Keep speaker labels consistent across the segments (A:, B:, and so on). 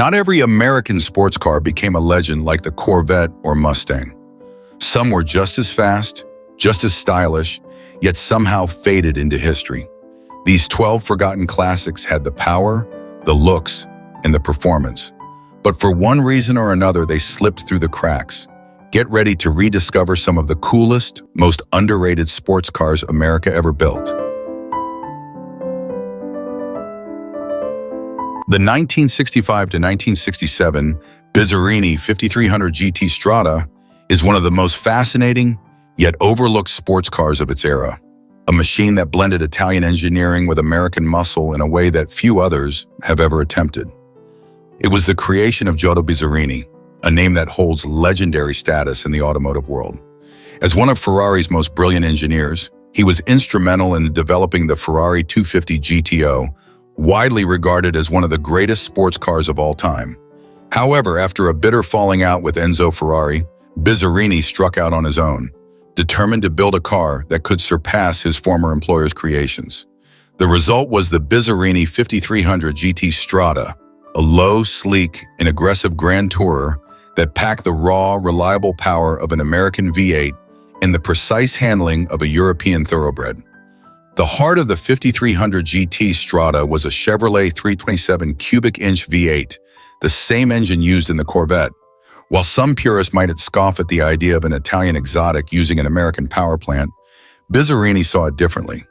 A: Not every American sports car became a legend like the Corvette or Mustang. Some were just as fast, just as stylish, yet somehow faded into history. These 12 forgotten classics had the power, the looks, and the performance. But for one reason or another, they slipped through the cracks. Get ready to rediscover some of the coolest, most underrated sports cars America ever built. The 1965 to 1967 Bizzarrini 5300 GT Strada is one of the most fascinating, yet overlooked sports cars of its era. A machine that blended Italian engineering with American muscle in a way that few others have ever attempted. It was the creation of Giotto Bizzarrini, a name that holds legendary status in the automotive world. As one of Ferrari's most brilliant engineers, he was instrumental in developing the Ferrari 250 GTO, widely regarded as one of the greatest sports cars of all time. However, after a bitter falling out with Enzo Ferrari, Bizzarrini struck out on his own, determined to build a car that could surpass his former employer's creations. The result was the Bizzarrini 5300 GT Strada, a low, sleek, and aggressive grand tourer that packed the raw, reliable power of an American V8 and the precise handling of a European thoroughbred. The heart of the 5300 GT Strada was a Chevrolet 327 cubic-inch V8, the same engine used in the Corvette. While some purists might scoff at the idea of an Italian exotic using an American power plant, Bizzarrini saw it differently.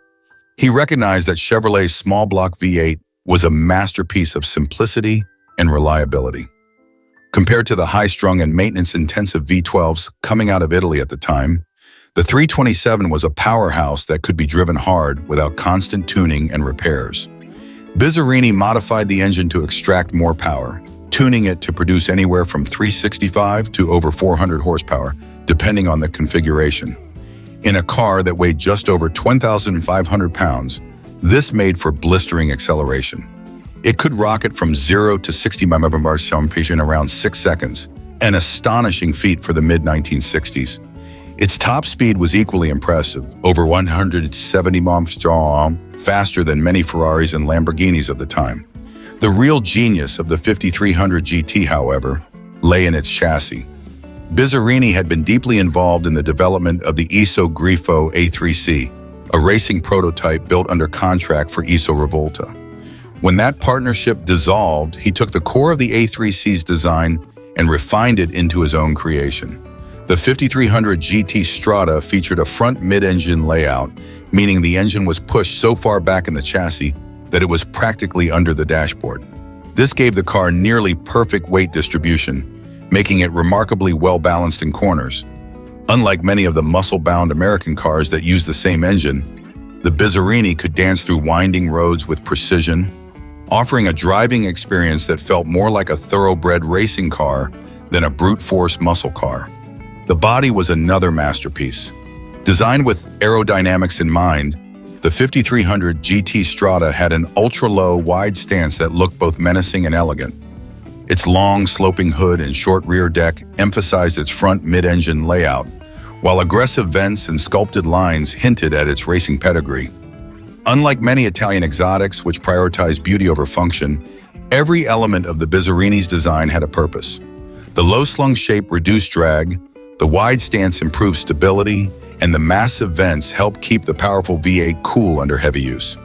A: He recognized that Chevrolet's small block V8 was a masterpiece of simplicity and reliability. Compared to the high-strung and maintenance-intensive V12s coming out of Italy at the time, the 327 was a powerhouse that could be driven hard without constant tuning and repairs. Bizzarrini modified the engine to extract more power, tuning it to produce anywhere from 365 to over 400 horsepower, depending on the configuration. In a car that weighed just over 10,500 pounds, this made for blistering acceleration. It could rocket from 0 to 60 mph in around 6 seconds, an astonishing feat for the mid-1960s. Its top speed was equally impressive, over 170 mph, faster than many Ferraris and Lamborghinis of the time. The real genius of the 5300 GT, however, lay in its chassis. Bizzarrini had been deeply involved in the development of the Iso Grifo A3C, a racing prototype built under contract for Iso Rivolta. When that partnership dissolved, he took the core of the A3C's design and refined it into his own creation. The 5300 GT Strada featured a front mid-engine layout, meaning the engine was pushed so far back in the chassis that it was practically under the dashboard. This gave the car nearly perfect weight distribution, making it remarkably well-balanced in corners. Unlike many of the muscle-bound American cars that use the same engine, the Bizzarrini could dance through winding roads with precision, offering a driving experience that felt more like a thoroughbred racing car than a brute-force muscle car. The body was another masterpiece. Designed with aerodynamics in mind, the 5300 GT Strada had an ultra-low, wide stance that looked both menacing and elegant. Its long, sloping hood and short rear deck emphasized its front mid-engine layout, while aggressive vents and sculpted lines hinted at its racing pedigree. Unlike many Italian exotics, which prioritize beauty over function, every element of the Bizzarrini's design had a purpose. The low-slung shape reduced drag, the wide stance improved stability, and the massive vents helped keep the powerful V8 cool under heavy use.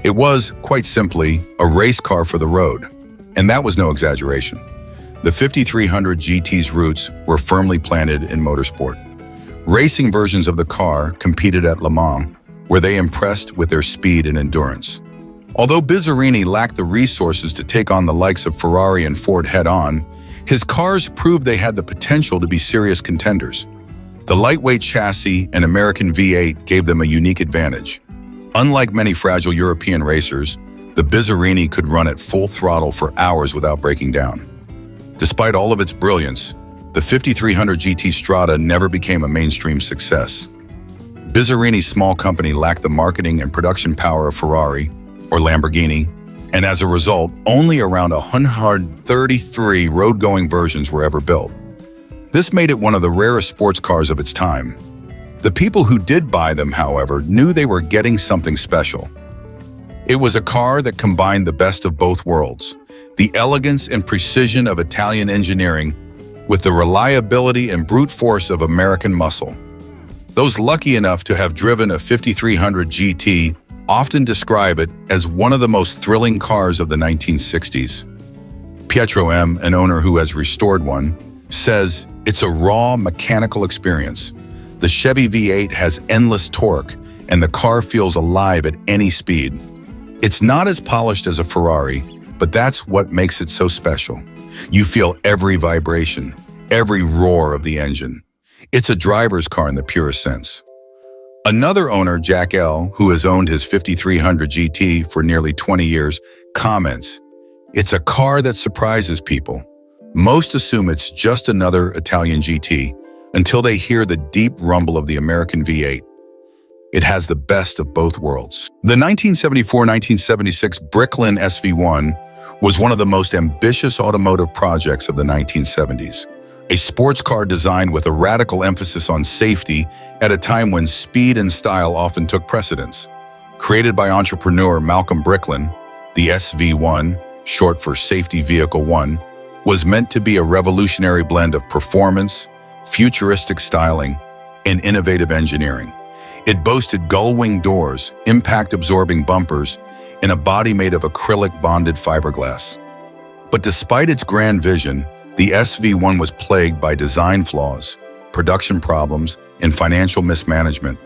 A: It was, quite simply, a race car for the road, and that was no exaggeration. The 5300 GT's roots were firmly planted in motorsport. Racing versions of the car competed at Le Mans, where they impressed with their speed and endurance. Although Bizzarrini lacked the resources to take on the likes of Ferrari and Ford head-on, his cars proved they had the potential to be serious contenders. The lightweight chassis and American V8 gave them a unique advantage. Unlike many fragile European racers, the Bizzarrini could run at full throttle for hours without breaking down. Despite all of its brilliance, the 5300 GT Strada never became a mainstream success. Bizzarrini's small company lacked the marketing and production power of Ferrari or Lamborghini, and as a result, only around 133 road-going versions were ever built. This made it one of the rarest sports cars of its time. The people who did buy them, however, knew they were getting something special. It was a car that combined the best of both worlds, The elegance and precision of Italian engineering with the reliability and brute force of American muscle. Those lucky enough to have driven a 5300 GT often describe it as one of the most thrilling cars of the 1960s. Pietro M., an owner who has restored one, says it's a raw mechanical experience. The Chevy V8 has endless torque, and the car feels alive at any speed. It's not as polished as a Ferrari, but that's what makes it so special. You feel every vibration, every roar of the engine. It's a driver's car in the purest sense. Another owner, Jack L., who has owned his 5300 GT for nearly 20 years, comments, "It's a car that surprises people. Most assume it's just another Italian GT until they hear the deep rumble of the American V8. It has the best of both worlds." The 1974-1976 Bricklin SV1 was one of the most ambitious automotive projects of the 1970s. A sports car designed with a radical emphasis on safety at a time when speed and style often took precedence. Created by entrepreneur Malcolm Bricklin, the SV1, short for Safety Vehicle 1, was meant to be a revolutionary blend of performance, futuristic styling, and innovative engineering. It boasted gull-wing doors, impact-absorbing bumpers, and a body made of acrylic bonded fiberglass. But despite its grand vision, the SV1 was plagued by design flaws, production problems, and financial mismanagement,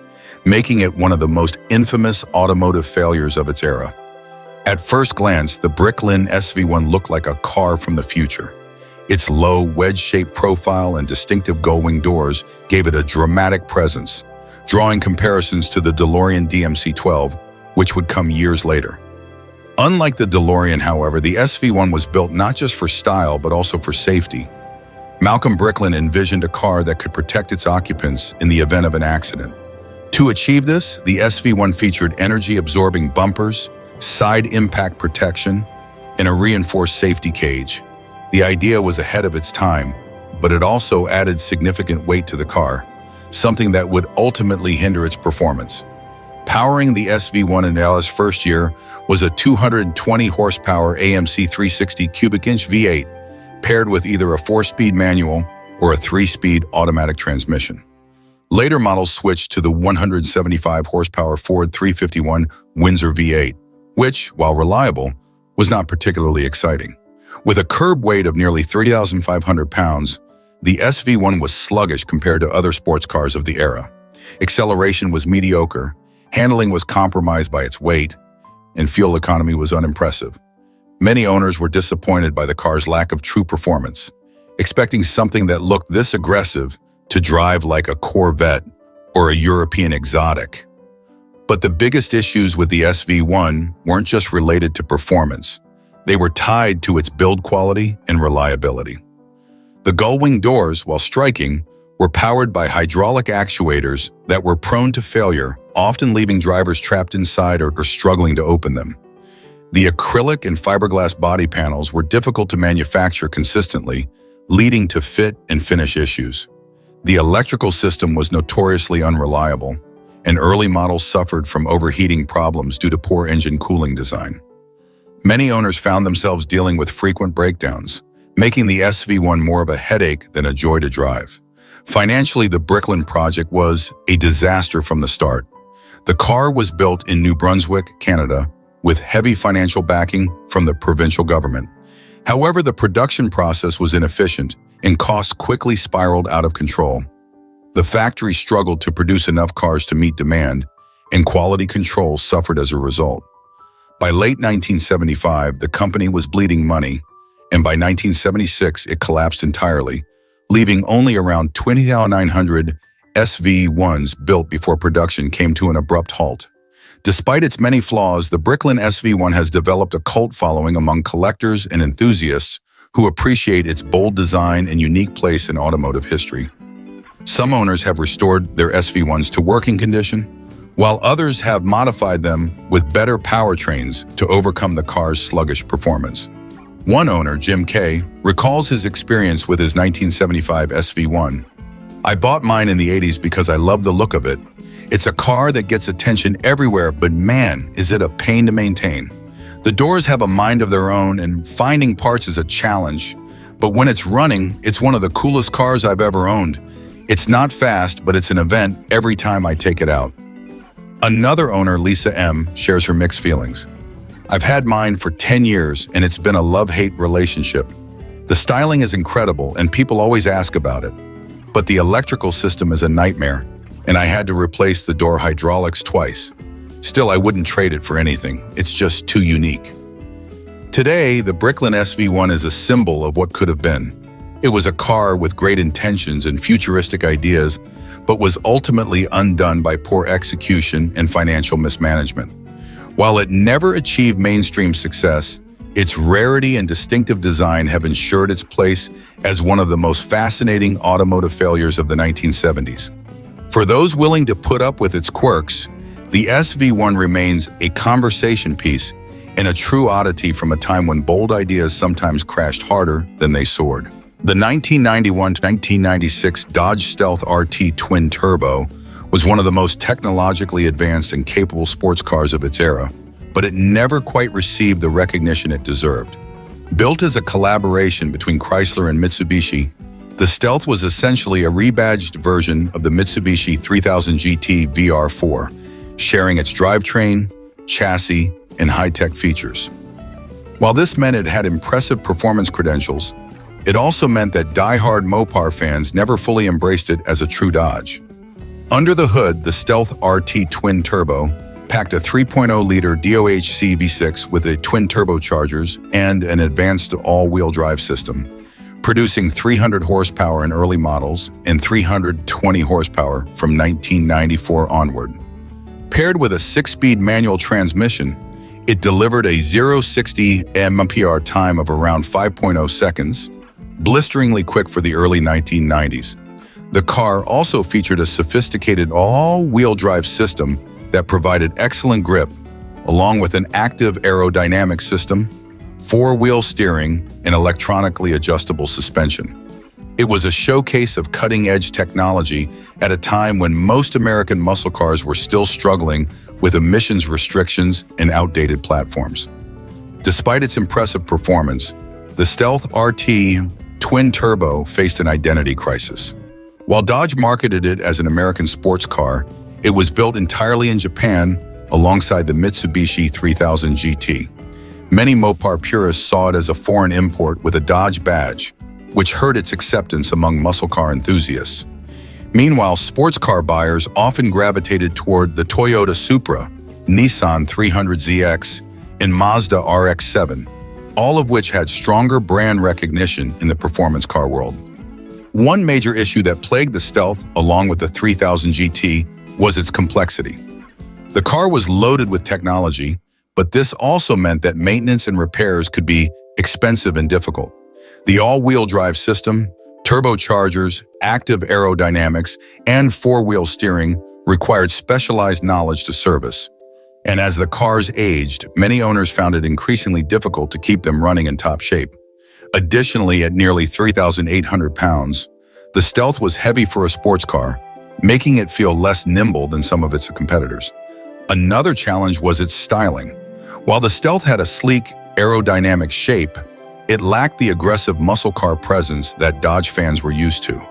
A: making it one of the most infamous automotive failures of its era. At first glance, the Bricklin SV1 looked like a car from the future. Its low, wedge-shaped profile and distinctive gull-wing doors gave it a dramatic presence, drawing comparisons to the DeLorean DMC-12, which would come years later. Unlike the DeLorean, however, the SV1 was built not just for style, but also for safety. Malcolm Bricklin envisioned a car that could protect its occupants in the event of an accident. To achieve this, the SV1 featured energy-absorbing bumpers, side impact protection, and a reinforced safety cage. The idea was ahead of its time, but it also added significant weight to the car, something that would ultimately hinder its performance. Powering the SV1 in its first year was a 220 horsepower AMC 360 cubic inch V8, paired with either a 4-speed manual or a 3-speed automatic transmission. Later models switched to the 175 horsepower Ford 351 Windsor V8, which, while reliable, was not particularly exciting. With a curb weight of nearly 30,500 pounds, the SV1 was sluggish compared to other sports cars of the era. Acceleration was mediocre, handling was compromised by its weight, and fuel economy was unimpressive. Many owners were disappointed by the car's lack of true performance, expecting something that looked this aggressive to drive like a Corvette or a European exotic. But the biggest issues with the SV1 weren't just related to performance. They were tied to its build quality and reliability. The gull-wing doors, while striking, were powered by hydraulic actuators that were prone to failure, often leaving drivers trapped inside or struggling to open them. The acrylic and fiberglass body panels were difficult to manufacture consistently, leading to fit and finish issues. The electrical system was notoriously unreliable, and early models suffered from overheating problems due to poor engine cooling design. Many owners found themselves dealing with frequent breakdowns, making the SV1 more of a headache than a joy to drive. Financially, the Bricklin project was a disaster from the start. The car was built in New Brunswick, Canada, with heavy financial backing from the provincial government. However, the production process was inefficient, and costs quickly spiraled out of control. The factory struggled to produce enough cars to meet demand, and quality control suffered as a result. By late 1975, the company was bleeding money, and by 1976, it collapsed entirely, leaving only around 20,900 SV1s built before production came to an abrupt halt. Despite its many flaws, the Bricklin SV1 has developed a cult following among collectors and enthusiasts who appreciate its bold design and unique place in automotive history. Some owners have restored their SV1s to working condition, while others have modified them with better powertrains to overcome the car's sluggish performance. One owner, Jim K., recalls his experience with his 1975 SV1. "I bought mine in the 80s because I love the look of it. It's a car that gets attention everywhere, but man, is it a pain to maintain. The doors have a mind of their own, and finding parts is a challenge. But when it's running, it's one of the coolest cars I've ever owned. It's not fast, but it's an event every time I take it out. Another owner, Lisa M., shares her mixed feelings. I've had mine for 10 years, and it's been a love-hate relationship. The styling is incredible, and people always ask about it. But the electrical system is a nightmare, and I had to replace the door hydraulics twice. Still, I wouldn't trade it for anything. It's just too unique. Today, the Bricklin SV1 is a symbol of what could have been. It was a car with great intentions and futuristic ideas, but was ultimately undone by poor execution and financial mismanagement. While it never achieved mainstream success, its rarity and distinctive design have ensured its place as one of the most fascinating automotive failures of the 1970s. For those willing to put up with its quirks, the SV1 remains a conversation piece and a true oddity from a time when bold ideas sometimes crashed harder than they soared. The 1991 to 1996 Dodge Stealth RT Twin Turbo was one of the most technologically advanced and capable sports cars of its era, but it never quite received the recognition it deserved. Built as a collaboration between Chrysler and Mitsubishi, the Stealth was essentially a rebadged version of the Mitsubishi 3000 GT VR4, sharing its drivetrain, chassis, and high-tech features. While this meant it had impressive performance credentials, it also meant that die-hard Mopar fans never fully embraced it as a true Dodge. Under the hood, the Stealth RT Twin Turbo packed a 3.0-liter DOHC V6 with a twin turbochargers and an advanced all-wheel drive system, producing 300 horsepower in early models and 320 horsepower from 1994 onward. Paired with a 6-speed manual transmission, it delivered a 0-60 mph time of around 5.0 seconds, blisteringly quick for the early 1990s. The car also featured a sophisticated all-wheel drive system that provided excellent grip, along with an active aerodynamic system, 4-wheel steering, and electronically adjustable suspension. It was a showcase of cutting-edge technology at a time when most American muscle cars were still struggling with emissions restrictions and outdated platforms. Despite its impressive performance, the Stealth RT Twin Turbo faced an identity crisis. While Dodge marketed it as an American sports car, it was built entirely in Japan alongside the Mitsubishi 3000 GT. Many Mopar purists saw it as a foreign import with a Dodge badge, which hurt its acceptance among muscle car enthusiasts. Meanwhile, sports car buyers often gravitated toward the Toyota Supra, Nissan 300ZX, and Mazda RX-7, all of which had stronger brand recognition in the performance car world. One major issue that plagued the Stealth, along with the 3000 GT, was its complexity. The car was loaded with technology, but this also meant that maintenance and repairs could be expensive and difficult. The all-wheel drive system, turbochargers, active aerodynamics, and 4-wheel steering required specialized knowledge to service. And as the cars aged, many owners found it increasingly difficult to keep them running in top shape. Additionally, at nearly 3,800 pounds, the Stealth was heavy for a sports car, making it feel less nimble than some of its competitors. Another challenge was its styling. While the Stealth had a sleek, aerodynamic shape, it lacked the aggressive muscle car presence that Dodge fans were used to.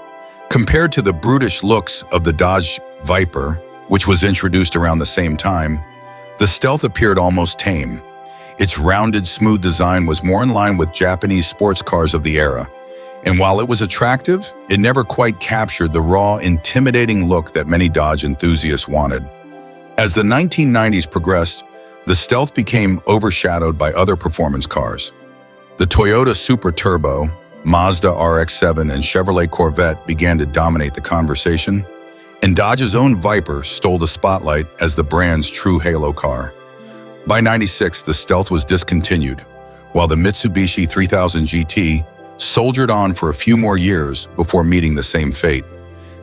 A: Compared to the brutish looks of the Dodge Viper, which was introduced around the same time, the Stealth appeared almost tame. Its rounded, smooth design was more in line with Japanese sports cars of the era. And while it was attractive, it never quite captured the raw, intimidating look that many Dodge enthusiasts wanted. As the 1990s progressed, the Stealth became overshadowed by other performance cars. The Toyota Supra Turbo, Mazda RX-7, and Chevrolet Corvette began to dominate the conversation, and Dodge's own Viper stole the spotlight as the brand's true halo car. By '96, the Stealth was discontinued, while the Mitsubishi 3000 GT soldiered on for a few more years before meeting the same fate.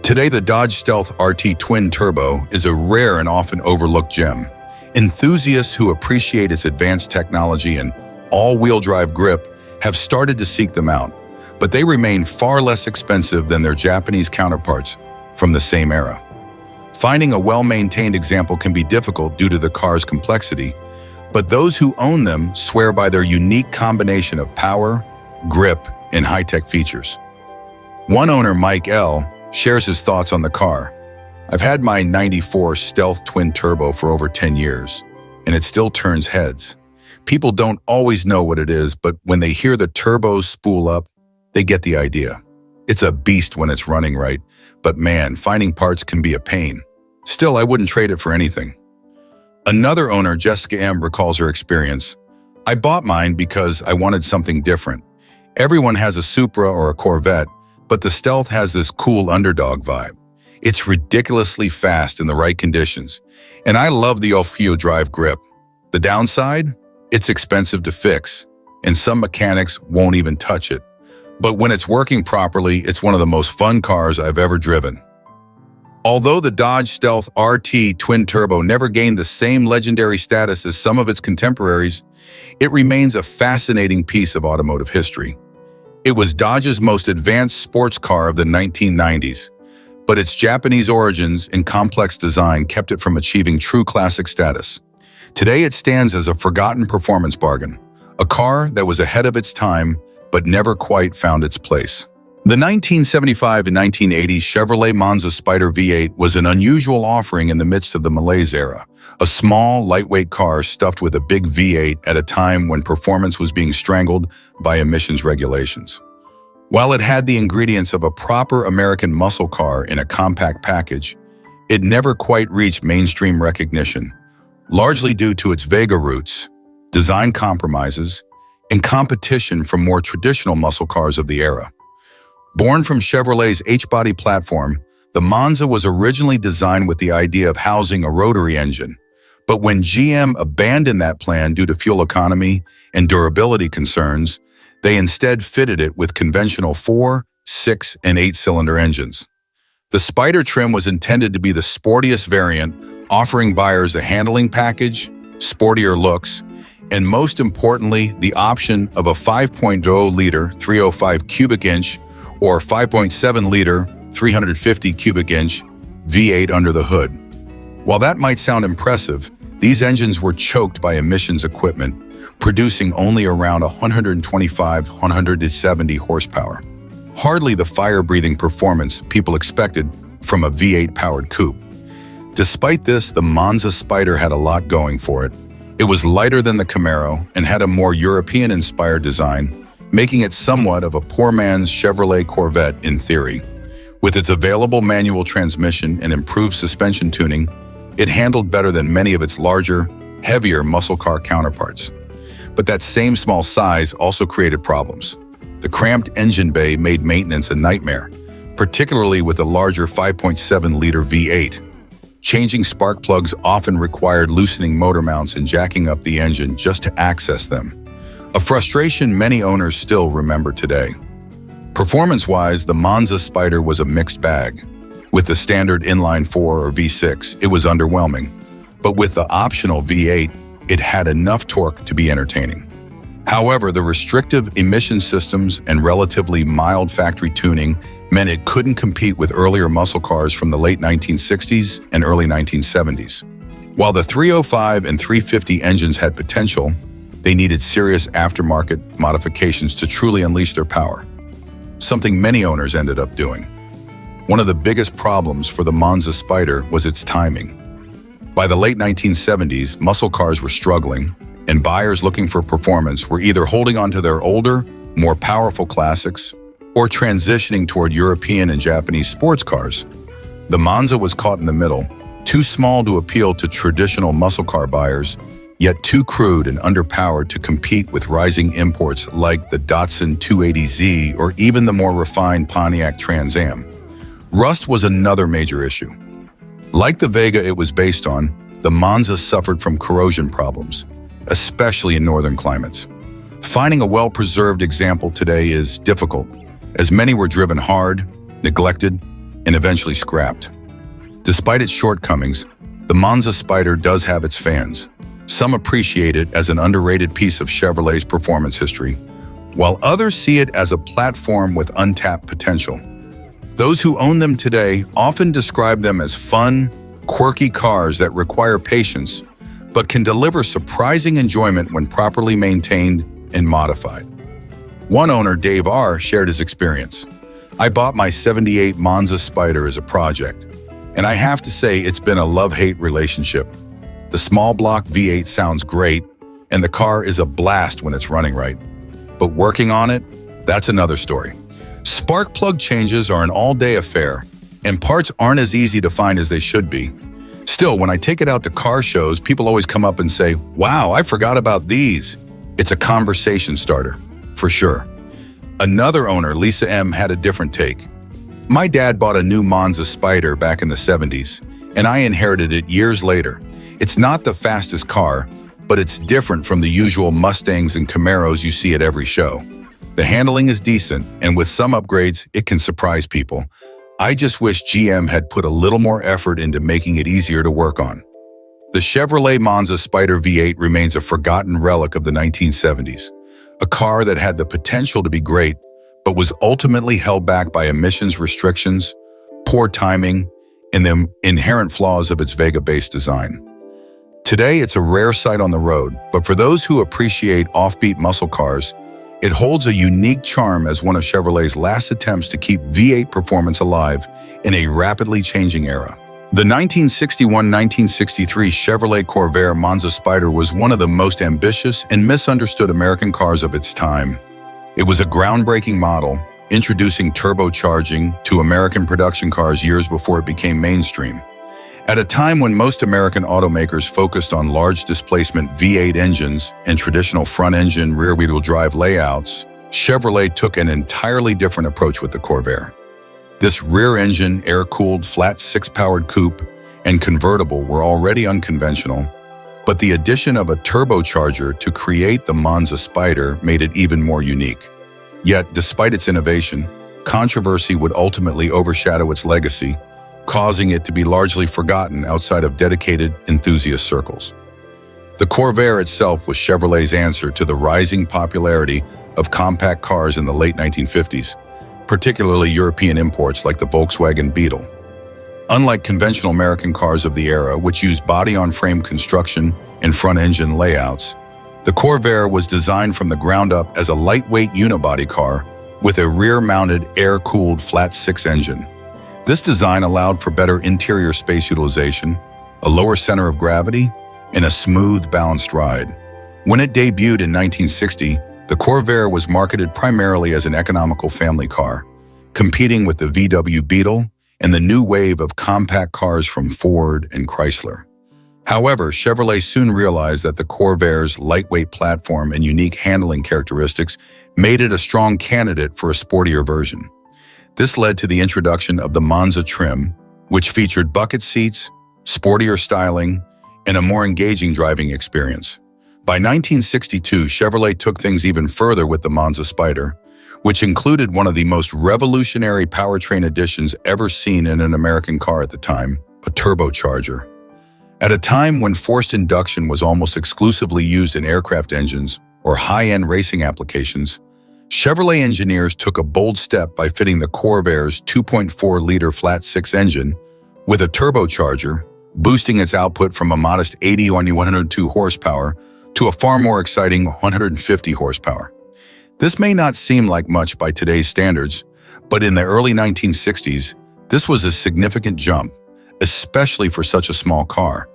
A: Today, the Dodge Stealth RT Twin Turbo is a rare and often overlooked gem. Enthusiasts who appreciate its advanced technology and all-wheel drive grip have started to seek them out, but they remain far less expensive than their Japanese counterparts from the same era. Finding a well-maintained example can be difficult due to the car's complexity, But those who own them swear by their unique combination of power, grip, and high-tech features. One owner, Mike L., shares his thoughts on the car. "I've had my '94 Stealth Twin Turbo for over 10 years, and it still turns heads. People don't always know what it is, but when they hear the turbos spool up, they get the idea. It's a beast when it's running right, but man, finding parts can be a pain. Still, I wouldn't trade it for anything." Another owner, Jessica M., recalls her experience. "I bought mine because I wanted something different. Everyone has a Supra or a Corvette, but the Stealth has this cool underdog vibe. It's ridiculously fast in the right conditions, and I love the all-wheel drive grip. The downside? It's expensive to fix, and some mechanics won't even touch it. But when it's working properly, it's one of the most fun cars I've ever driven." Although the Dodge Stealth RT Twin Turbo never gained the same legendary status as some of its contemporaries, it remains a fascinating piece of automotive history. It was Dodge's most advanced sports car of the 1990s, but its Japanese origins and complex design kept it from achieving true classic status. Today it stands as a forgotten performance bargain, a car that was ahead of its time but never quite found its place. The 1975 and 1980s Chevrolet Monza Spyder V8 was an unusual offering in the midst of the malaise era, a small, lightweight car stuffed with a big V8 at a time when performance was being strangled by emissions regulations. While it had the ingredients of a proper American muscle car in a compact package, it never quite reached mainstream recognition, largely due to its Vega roots, design compromises, and competition from more traditional muscle cars of the era. Born from Chevrolet's H-body platform, the Monza was originally designed with the idea of housing a rotary engine. But when GM abandoned that plan due to fuel economy and durability concerns, they instead fitted it with conventional 4, 6, and 8-cylinder engines. The Spyder trim was intended to be the sportiest variant, offering buyers a handling package, sportier looks, and most importantly, the option of a 5.0-liter 305 cubic inch or 5.7-liter 350 cubic inch V8 under the hood. While that might sound impressive, these engines were choked by emissions equipment, producing only around 125-170 horsepower. Hardly the fire-breathing performance people expected from a V8-powered coupe. Despite this, the Monza Spyder had a lot going for it. It was lighter than the Camaro and had a more European-inspired design, making it somewhat of a poor man's Chevrolet Corvette in theory. With its available manual transmission and improved suspension tuning, it handled better than many of its larger, heavier muscle car counterparts. But that same small size also created problems. The cramped engine bay made maintenance a nightmare, particularly with the larger 5.7-liter V8. Changing spark plugs often required loosening motor mounts and jacking up the engine just to access them, a frustration many owners still remember today. Performance-wise, the Monza Spyder was a mixed bag. With the standard inline-4 or V6, it was underwhelming, but with the optional V8, it had enough torque to be entertaining. However, the restrictive emission systems and relatively mild factory tuning meant it couldn't compete with earlier muscle cars from the late 1960s and early 1970s. While the 305 and 350 engines had potential, they needed serious aftermarket modifications to truly unleash their power, something many owners ended up doing. One of the biggest problems for the Monza Spyder was its timing. By the late 1970s, muscle cars were struggling, and buyers looking for performance were either holding onto their older, more powerful classics or transitioning toward European and Japanese sports cars. The Monza was caught in the middle, too small to appeal to traditional muscle car buyers, yet too crude and underpowered to compete with rising imports like the Datsun 280Z or even the more refined Pontiac Trans Am. Rust was another major issue. Like the Vega it was based on, the Monza suffered from corrosion problems, especially in northern climates. Finding a well-preserved example today is difficult, as many were driven hard, neglected, and eventually scrapped. Despite its shortcomings, the Monza Spyder does have its fans. Some appreciate it as an underrated piece of Chevrolet's performance history, while others see it as a platform with untapped potential. Those who own them today often describe them as fun, quirky cars that require patience, but can deliver surprising enjoyment when properly maintained and modified. One owner, Dave R., shared his experience. "I bought my '78 Monza Spyder as a project, and I have to say it's been a love-hate relationship. The small block V8 sounds great, and the car is a blast when it's running right. But working on it, that's another story. Spark plug changes are an all-day affair, and parts aren't as easy to find as they should be. Still, when I take it out to car shows, people always come up and say, 'Wow, I forgot about these.' It's a conversation starter, for sure." Another owner, Lisa M., had a different take. "My dad bought a new Monza Spyder back in the '70s, and I inherited it years later. It's not the fastest car, but it's different from the usual Mustangs and Camaros you see at every show. The handling is decent, and with some upgrades, it can surprise people. I just wish GM had put a little more effort into making it easier to work on." The Chevrolet Monza Spyder V8 remains a forgotten relic of the 1970s, a car that had the potential to be great, but was ultimately held back by emissions restrictions, poor timing, and the inherent flaws of its Vega-based design. Today, it's a rare sight on the road, but for those who appreciate offbeat muscle cars, it holds a unique charm as one of Chevrolet's last attempts to keep V8 performance alive in a rapidly changing era. The 1961-1963 Chevrolet Corvair Monza Spyder was one of the most ambitious and misunderstood American cars of its time. It was a groundbreaking model, introducing turbocharging to American production cars years before it became mainstream. At a time when most American automakers focused on large displacement V8 engines and traditional front-engine rear-wheel drive layouts, Chevrolet took an entirely different approach with the Corvair. This rear-engine, air-cooled, flat six-powered coupe and convertible were already unconventional, but the addition of a turbocharger to create the Monza Spyder made it even more unique. Yet, despite its innovation, controversy would ultimately overshadow its legacy, causing it to be largely forgotten outside of dedicated enthusiast circles. The Corvair itself was Chevrolet's answer to the rising popularity of compact cars in the late 1950s, particularly European imports like the Volkswagen Beetle. Unlike conventional American cars of the era, which used body-on-frame construction and front-engine layouts, the Corvair was designed from the ground up as a lightweight unibody car with a rear-mounted air-cooled flat-six engine. This design allowed for better interior space utilization, a lower center of gravity, and a smooth, balanced ride. When it debuted in 1960, the Corvair was marketed primarily as an economical family car, competing with the VW Beetle and the new wave of compact cars from Ford and Chrysler. However, Chevrolet soon realized that the Corvair's lightweight platform and unique handling characteristics made it a strong candidate for a sportier version. This led to the introduction of the Monza trim, which featured bucket seats, sportier styling, and a more engaging driving experience. By 1962, Chevrolet took things even further with the Monza Spyder, which included one of the most revolutionary powertrain additions ever seen in an American car at the time, a turbocharger. At a time when forced induction was almost exclusively used in aircraft engines or high-end racing applications, Chevrolet engineers took a bold step by fitting the Corvair's 2.4-liter flat-six engine with a turbocharger, boosting its output from a modest 80 or 102 horsepower to a far more exciting 150 horsepower. This may not seem like much by today's standards, but in the early 1960s, this was a significant jump, especially for such a small car.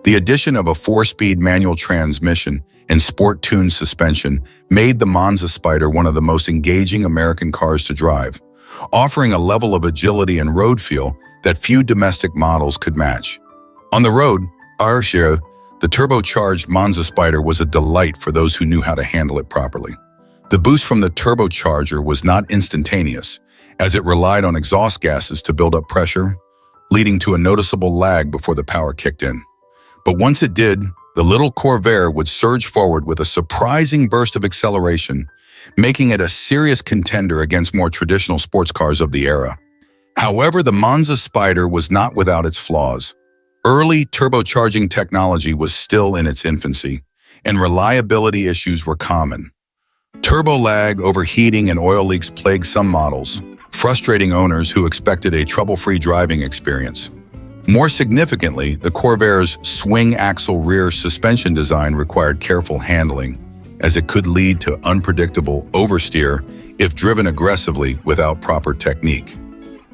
A: The addition of a 4-speed manual transmission and sport-tuned suspension made the Monza Spyder one of the most engaging American cars to drive, offering a level of agility and road feel that few domestic models could match. On the road, the turbocharged Monza Spyder was a delight for those who knew how to handle it properly. The boost from the turbocharger was not instantaneous, as it relied on exhaust gases to build up pressure, leading to a noticeable lag before the power kicked in. But once it did, the little Corvair would surge forward with a surprising burst of acceleration, making it a serious contender against more traditional sports cars of the era. However, the Monza Spyder was not without its flaws. Early turbocharging technology was still in its infancy, and reliability issues were common. Turbo lag, overheating, and oil leaks plagued some models, frustrating owners who expected a trouble-free driving experience. More significantly, the Corvair's swing-axle rear suspension design required careful handling, as it could lead to unpredictable oversteer if driven aggressively without proper technique.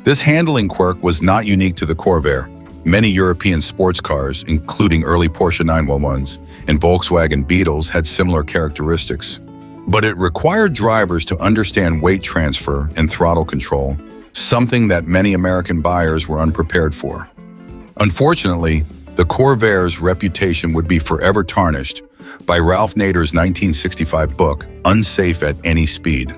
A: This handling quirk was not unique to the Corvair. Many European sports cars, including early Porsche 911s and Volkswagen Beetles, had similar characteristics. But it required drivers to understand weight transfer and throttle control, something that many American buyers were unprepared for. Unfortunately, the Corvair's reputation would be forever tarnished by Ralph Nader's 1965 book, Unsafe at Any Speed,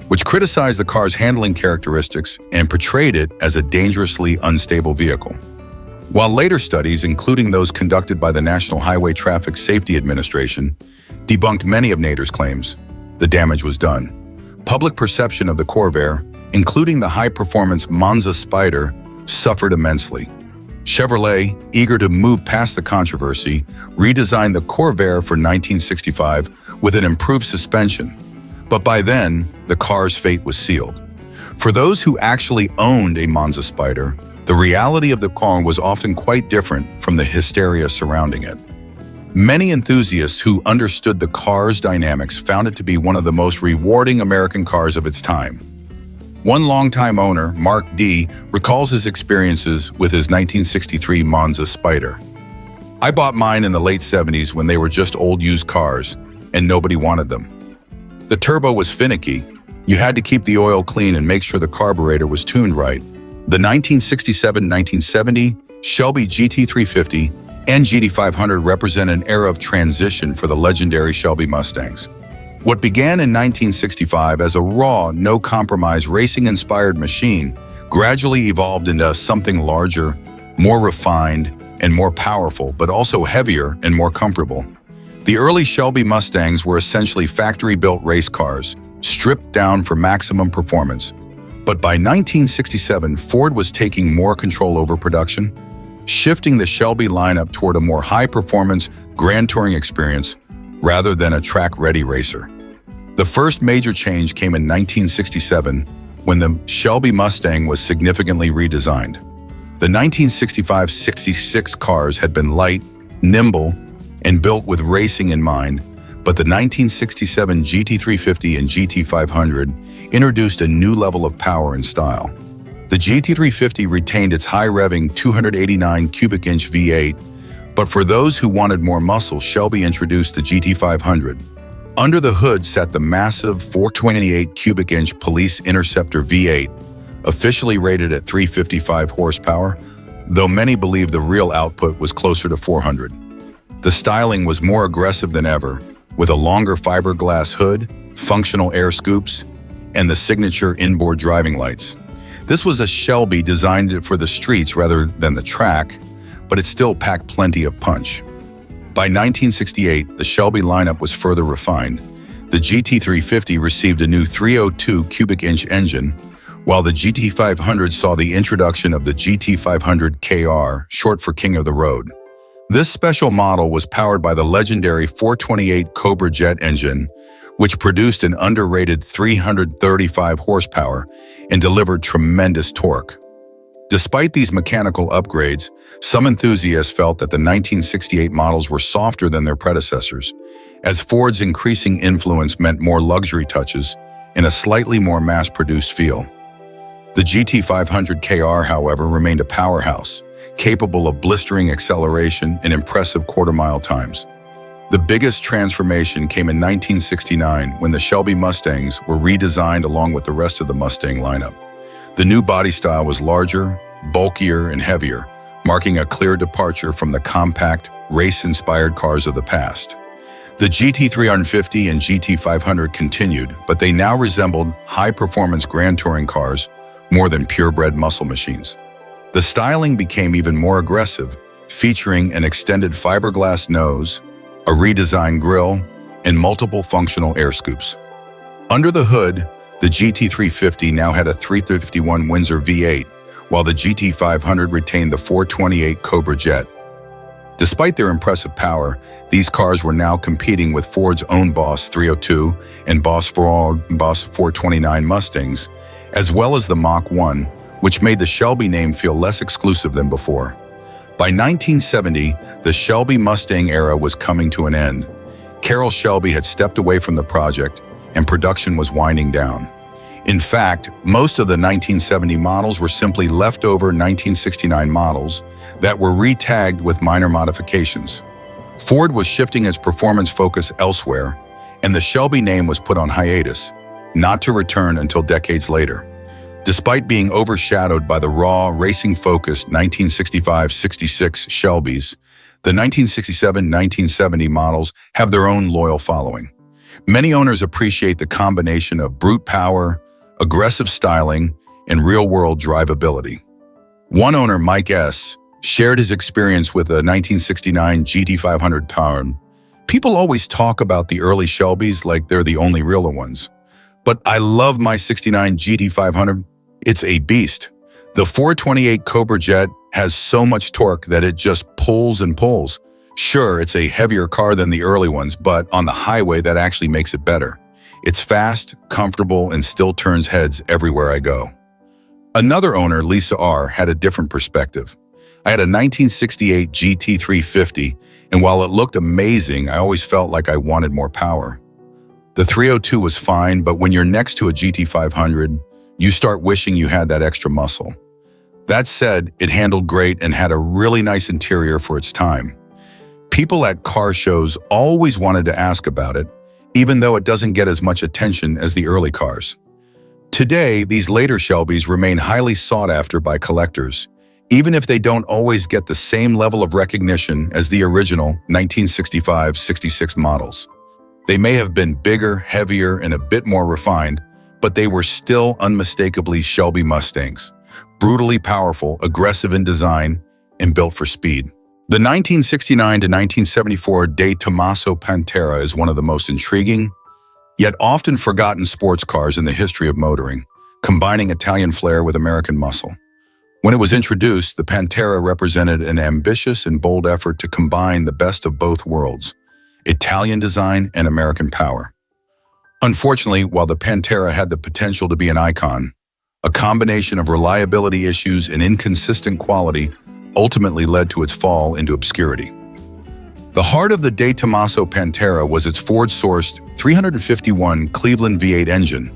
A: which criticized the car's handling characteristics and portrayed it as a dangerously unstable vehicle. While later studies, including those conducted by the National Highway Traffic Safety Administration, debunked many of Nader's claims, the damage was done. Public perception of the Corvair, including the high-performance Monza Spyder, suffered immensely. Chevrolet, eager to move past the controversy, redesigned the Corvair for 1965 with an improved suspension. But by then, the car's fate was sealed. For those who actually owned a Monza Spyder, the reality of the car was often quite different from the hysteria surrounding it. Many enthusiasts who understood the car's dynamics found it to be one of the most rewarding American cars of its time. One longtime owner, Mark D., recalls his experiences with his 1963 Monza Spyder. "I bought mine in the late 70s when they were just old used cars, and nobody wanted them. The turbo was finicky. You had to keep the oil clean and make sure the carburetor was tuned right." The 1967-1970 Shelby GT350 and GT500 represent an era of transition for the legendary Shelby Mustangs. What began in 1965 as a raw, no-compromise racing-inspired machine gradually evolved into something larger, more refined, and more powerful, but also heavier and more comfortable. The early Shelby Mustangs were essentially factory-built race cars, stripped down for maximum performance. But by 1967, Ford was taking more control over production, shifting the Shelby lineup toward a more high-performance Grand Touring experience rather than a track-ready racer. The first major change came in 1967 when the Shelby Mustang was significantly redesigned. The 1965-66 cars had been light, nimble, and built with racing in mind, but the 1967 GT350 and GT500 introduced a new level of power and style. The GT350 retained its high-revving 289 cubic inch V8, but for those who wanted more muscle, Shelby introduced the GT500. Under the hood sat the massive 428 cubic inch Police Interceptor V8, officially rated at 355 horsepower, though many believe the real output was closer to 400. The styling was more aggressive than ever, with a longer fiberglass hood, functional air scoops, and the signature inboard driving lights. This was a Shelby designed for the streets rather than the track, but it still packed plenty of punch. By 1968, the Shelby lineup was further refined. The GT350 received a new 302 cubic inch engine, while the GT500 saw the introduction of the GT500 KR, short for King of the Road. This special model was powered by the legendary 428 Cobra jet engine, which produced an underrated 335 horsepower and delivered tremendous torque. Despite these mechanical upgrades, some enthusiasts felt that the 1968 models were softer than their predecessors, as Ford's increasing influence meant more luxury touches and a slightly more mass-produced feel. The GT500 KR, however, remained a powerhouse, capable of blistering acceleration and impressive quarter-mile times. The biggest transformation came in 1969 when the Shelby Mustangs were redesigned along with the rest of the Mustang lineup. The new body style was larger, bulkier, and heavier, marking a clear departure from the compact, race-inspired cars of the past. The GT350 and GT500 continued, but they now resembled high-performance Grand Touring cars more than purebred muscle machines. The styling became even more aggressive, featuring an extended fiberglass nose, a redesigned grille, and multiple functional air scoops. Under the hood, the GT350 now had a 351 Windsor V8, while the GT500 retained the 428 Cobra jet. Despite their impressive power, these cars were now competing with Ford's own Boss 302 and Boss 429 Mustangs, as well as the Mach 1, which made the Shelby name feel less exclusive than before. By 1970, the Shelby Mustang era was coming to an end. Carroll Shelby had stepped away from the project, and production was winding down. In fact, most of the 1970 models were simply leftover 1969 models that were re-tagged with minor modifications. Ford was shifting its performance focus elsewhere, and the Shelby name was put on hiatus, not to return until decades later. Despite being overshadowed by the raw, racing-focused 1965-66 Shelbys, the 1967-1970 models have their own loyal following. Many owners appreciate the combination of brute power, aggressive styling, and real-world drivability. One owner, Mike S., shared his experience with a 1969 GT500 Tarn. People always talk about the early Shelbys like they're the only real ones. But I love my 69 GT500. It's a beast. The 428 Cobra Jet has so much torque that it just pulls and pulls. Sure, it's a heavier car than the early ones, but on the highway that actually makes it better. It's fast, comfortable, and still turns heads everywhere I go. Another owner, Lisa R., had a different perspective. I had a 1968 GT350, and while it looked amazing, I always felt like I wanted more power. The 302 was fine, but when you're next to a GT500, you start wishing you had that extra muscle. That said, it handled great and had a really nice interior for its time. People at car shows always wanted to ask about it, even though it doesn't get as much attention as the early cars. Today, these later Shelbys remain highly sought after by collectors, even if they don't always get the same level of recognition as the original 1965-66 models. They may have been bigger, heavier, and a bit more refined, but they were still unmistakably Shelby Mustangs, brutally powerful, aggressive in design, and built for speed. The 1969 to 1974 De Tomaso Pantera is one of the most intriguing, yet often forgotten sports cars in the history of motoring, combining Italian flair with American muscle. When it was introduced, the Pantera represented an ambitious and bold effort to combine the best of both worlds, Italian design and American power. Unfortunately, while the Pantera had the potential to be an icon, a combination of reliability issues and inconsistent quality ultimately led to its fall into obscurity. The heart of the De Tomaso Pantera was its Ford-sourced 351 Cleveland V8 engine,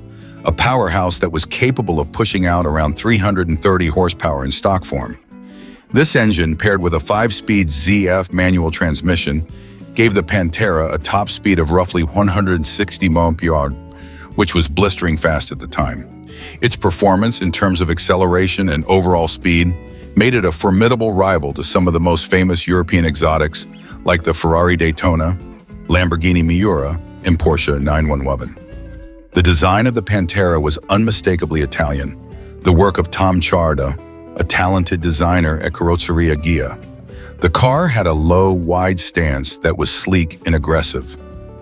A: a powerhouse that was capable of pushing out around 330 horsepower in stock form. This engine, paired with a 5-speed ZF manual transmission, gave the Pantera a top speed of roughly 160 mph, which was blistering fast at the time. Its performance in terms of acceleration and overall speed made it a formidable rival to some of the most famous European exotics like the Ferrari Daytona, Lamborghini Miura, and Porsche 911. The design of the Pantera was unmistakably Italian, the work of Tom Ciarda, a talented designer at Carrozzeria Ghia. The car had a low, wide stance that was sleek and aggressive,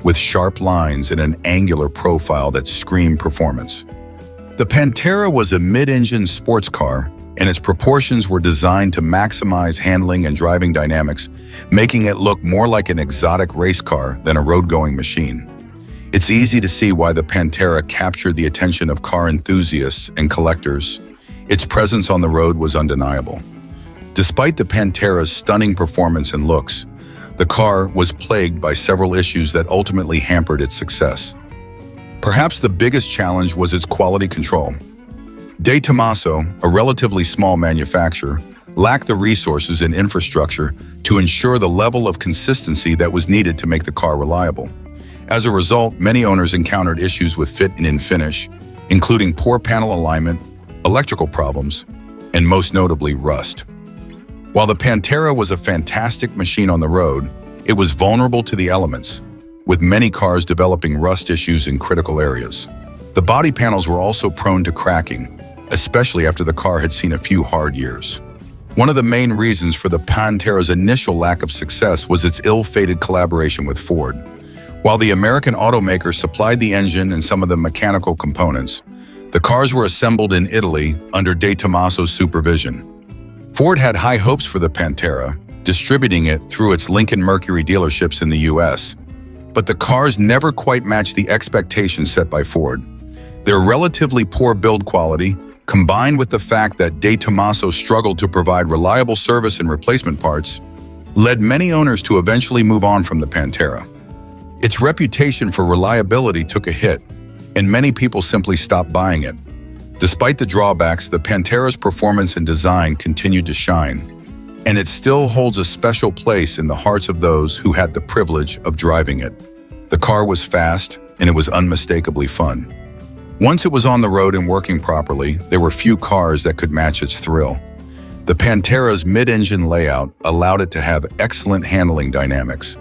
A: with sharp lines and an angular profile that screamed performance. The Pantera was a mid-engine sports car, and its proportions were designed to maximize handling and driving dynamics, making it look more like an exotic race car than a road-going machine. It's easy to see why the Pantera captured the attention of car enthusiasts and collectors. Its presence on the road was undeniable. Despite the Pantera's stunning performance and looks, the car was plagued by several issues that ultimately hampered its success. Perhaps the biggest challenge was its quality control. De Tomaso, a relatively small manufacturer, lacked the resources and infrastructure to ensure the level of consistency that was needed to make the car reliable. As a result, many owners encountered issues with fit and finish, including poor panel alignment, electrical problems, and most notably, rust. While the Pantera was a fantastic machine on the road, it was vulnerable to the elements, with many cars developing rust issues in critical areas. The body panels were also prone to cracking, especially after the car had seen a few hard years. One of the main reasons for the Pantera's initial lack of success was its ill-fated collaboration with Ford. While the American automaker supplied the engine and some of the mechanical components, the cars were assembled in Italy under De Tomaso's supervision. Ford had high hopes for the Pantera, distributing it through its Lincoln Mercury dealerships in the US, but the cars never quite matched the expectations set by Ford. Their relatively poor build quality, combined with the fact that De Tomaso struggled to provide reliable service and replacement parts, led many owners to eventually move on from the Pantera. Its reputation for reliability took a hit, and many people simply stopped buying it. Despite the drawbacks, the Pantera's performance and design continued to shine, and it still holds a special place in the hearts of those who had the privilege of driving it. The car was fast, and it was unmistakably fun. Once it was on the road and working properly, there were few cars that could match its thrill. The Pantera's mid-engine layout allowed it to have excellent handling dynamics,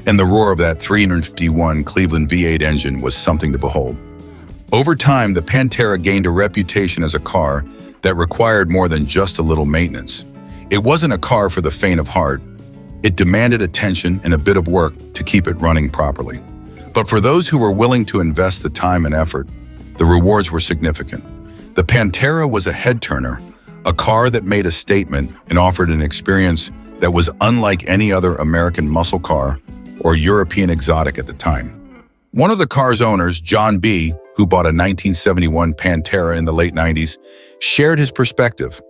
A: and the roar of that 351 Cleveland V8 engine was something to behold. Over time, the Pantera gained a reputation as a car that required more than just a little maintenance. It wasn't a car for the faint of heart. It demanded attention and a bit of work to keep it running properly. But for those who were willing to invest the time and effort, the rewards were significant. The Pantera was a head-turner, a car that made a statement and offered an experience that was unlike any other American muscle car or European exotic at the time. One of the car's owners, John B., who bought a 1971 Pantera in the late 90s, shared his perspective.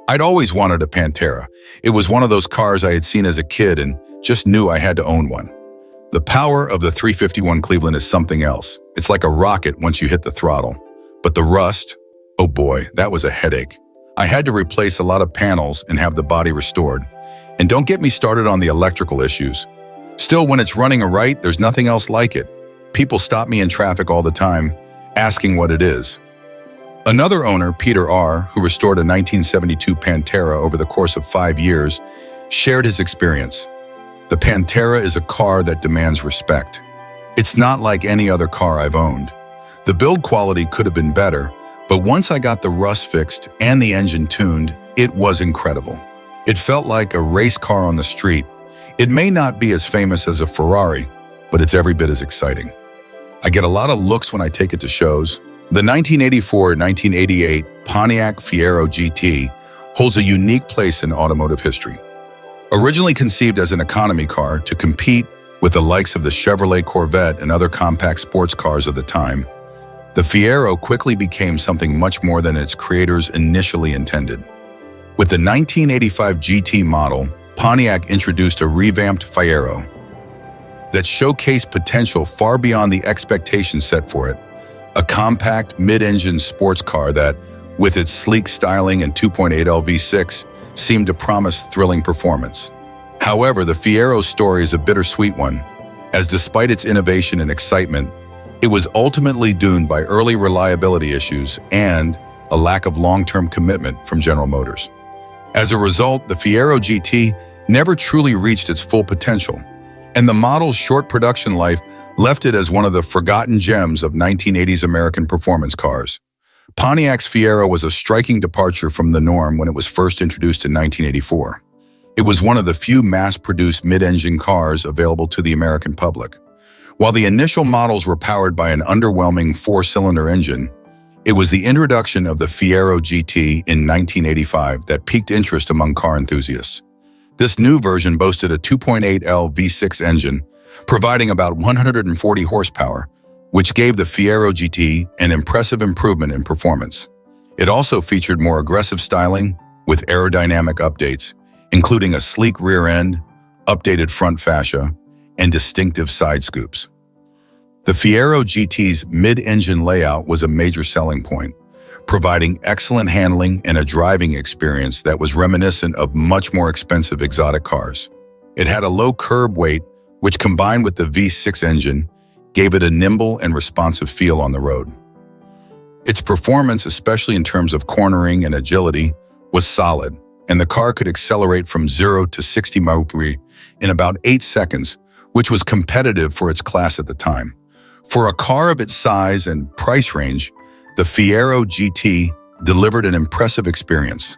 A: "I'd always wanted a Pantera. It was one of those cars I had seen as a kid and just knew I had to own one." The power of the 351 Cleveland is something else. It's like a rocket once you hit the throttle. But the rust, oh boy, that was a headache. I had to replace a lot of panels and have the body restored. And don't get me started on the electrical issues. Still, when it's running right, there's nothing else like it. People stop me in traffic all the time, asking what it is. Another owner, Peter R., who restored a 1972 Pantera over the course of 5 years, shared his experience. "The Pantera is a car that demands respect. It's not like any other car I've owned. The build quality could have been better, but once I got the rust fixed and the engine tuned, it was incredible. It felt like a race car on the street. It may not be as famous as a Ferrari, but it's every bit as exciting. I get a lot of looks when I take it to shows." The 1984-1988 Pontiac Fiero GT holds a unique place in automotive history. Originally conceived as an economy car to compete with the likes of the Chevrolet Corvette and other compact sports cars of the time, the Fiero quickly became something much more than its creators initially intended. With the 1985 GT model, Pontiac introduced a revamped Fiero that showcased potential far beyond the expectations set for it, a compact mid-engine sports car that, with its sleek styling and 2.8L V6, seemed to promise thrilling performance. However, the Fiero's story is a bittersweet one, as despite its innovation and excitement, it was ultimately doomed by early reliability issues and a lack of long-term commitment from General Motors. As a result, the Fiero GT never truly reached its full potential, and the model's short production life left it as one of the forgotten gems of 1980s American performance cars. Pontiac's Fiero was a striking departure from the norm when it was first introduced in 1984. It was one of the few mass-produced mid-engine cars available to the American public. While the initial models were powered by an underwhelming 4-cylinder engine, it was the introduction of the Fiero GT in 1985 that piqued interest among car enthusiasts. This new version boasted a 2.8L V6 engine, providing about 140 horsepower, which gave the Fiero GT an impressive improvement in performance. It also featured more aggressive styling with aerodynamic updates, including a sleek rear end, updated front fascia, and distinctive side scoops. The Fiero GT's mid-engine layout was a major selling point, providing excellent handling and a driving experience that was reminiscent of much more expensive exotic cars. It had a low curb weight, which combined with the V6 engine, gave it a nimble and responsive feel on the road. Its performance, especially in terms of cornering and agility, was solid, and the car could accelerate from 0 to 60 miles per hour in about 8 seconds, which was competitive for its class at the time. For a car of its size and price range, the Fiero GT delivered an impressive experience.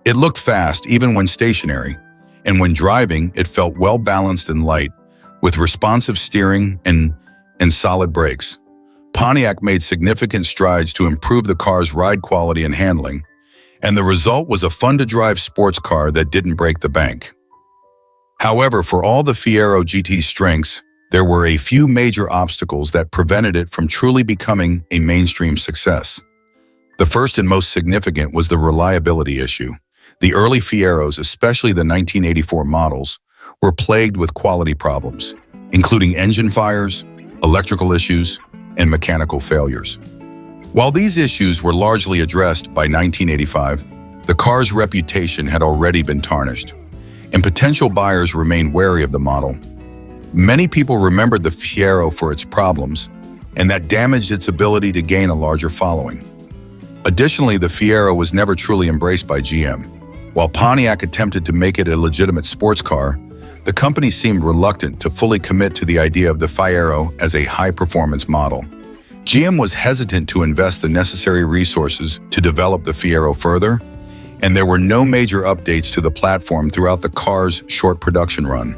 A: It looked fast even when stationary, and when driving, it felt well-balanced and light, with responsive steering and solid brakes. Pontiac made significant strides to improve the car's ride quality and handling, and the result was a fun-to-drive sports car that didn't break the bank. However, for all the Fiero GT's strengths, there were a few major obstacles that prevented it from truly becoming a mainstream success. The first and most significant was the reliability issue. The early Fieros, especially the 1984 models, were plagued with quality problems, including engine fires, electrical issues, and mechanical failures. While these issues were largely addressed by 1985, the car's reputation had already been tarnished, and potential buyers remained wary of the model. Many people remembered the Fiero for its problems, and that damaged its ability to gain a larger following. Additionally, the Fiero was never truly embraced by GM. While Pontiac attempted to make it a legitimate sports car, the company seemed reluctant to fully commit to the idea of the Fiero as a high-performance model. GM was hesitant to invest the necessary resources to develop the Fiero further, and there were no major updates to the platform throughout the car's short production run.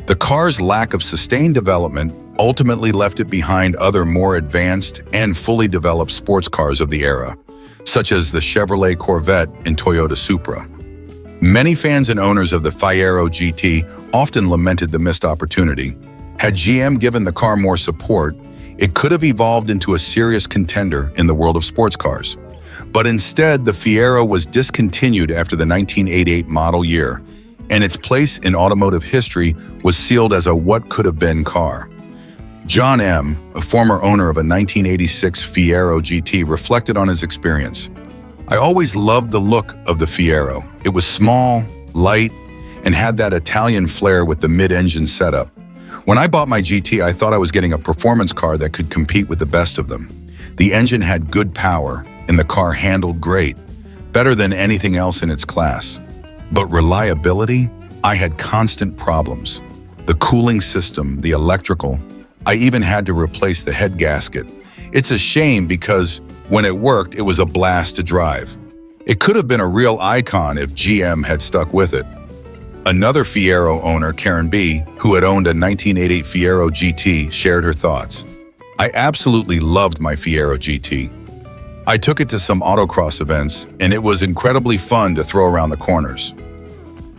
A: The car's lack of sustained development ultimately left it behind other more advanced and fully developed sports cars of the era, such as the Chevrolet Corvette and Toyota Supra. Many fans and owners of the Fiero GT often lamented the missed opportunity. Had GM given the car more support, it could have evolved into a serious contender in the world of sports cars. But instead, the Fiero was discontinued after the 1988 model year, and its place in automotive history was sealed as a what-could-have-been car. John M., a former owner of a 1986 Fiero GT, reflected on his experience. "I always loved the look of the Fiero. It was small, light, and had that Italian flair with the mid-engine setup. When I bought my GT, I thought I was getting a performance car that could compete with the best of them. The engine had good power, and the car handled great, better than anything else in its class. But reliability? I had constant problems. The cooling system, the electrical. I even had to replace the head gasket. It's a shame because when it worked, it was a blast to drive. It could have been a real icon if GM had stuck with it." Another Fiero owner, Karen B., who had owned a 1988 Fiero GT, shared her thoughts. "I absolutely loved my Fiero GT. I took it to some autocross events, and it was incredibly fun to throw around the corners.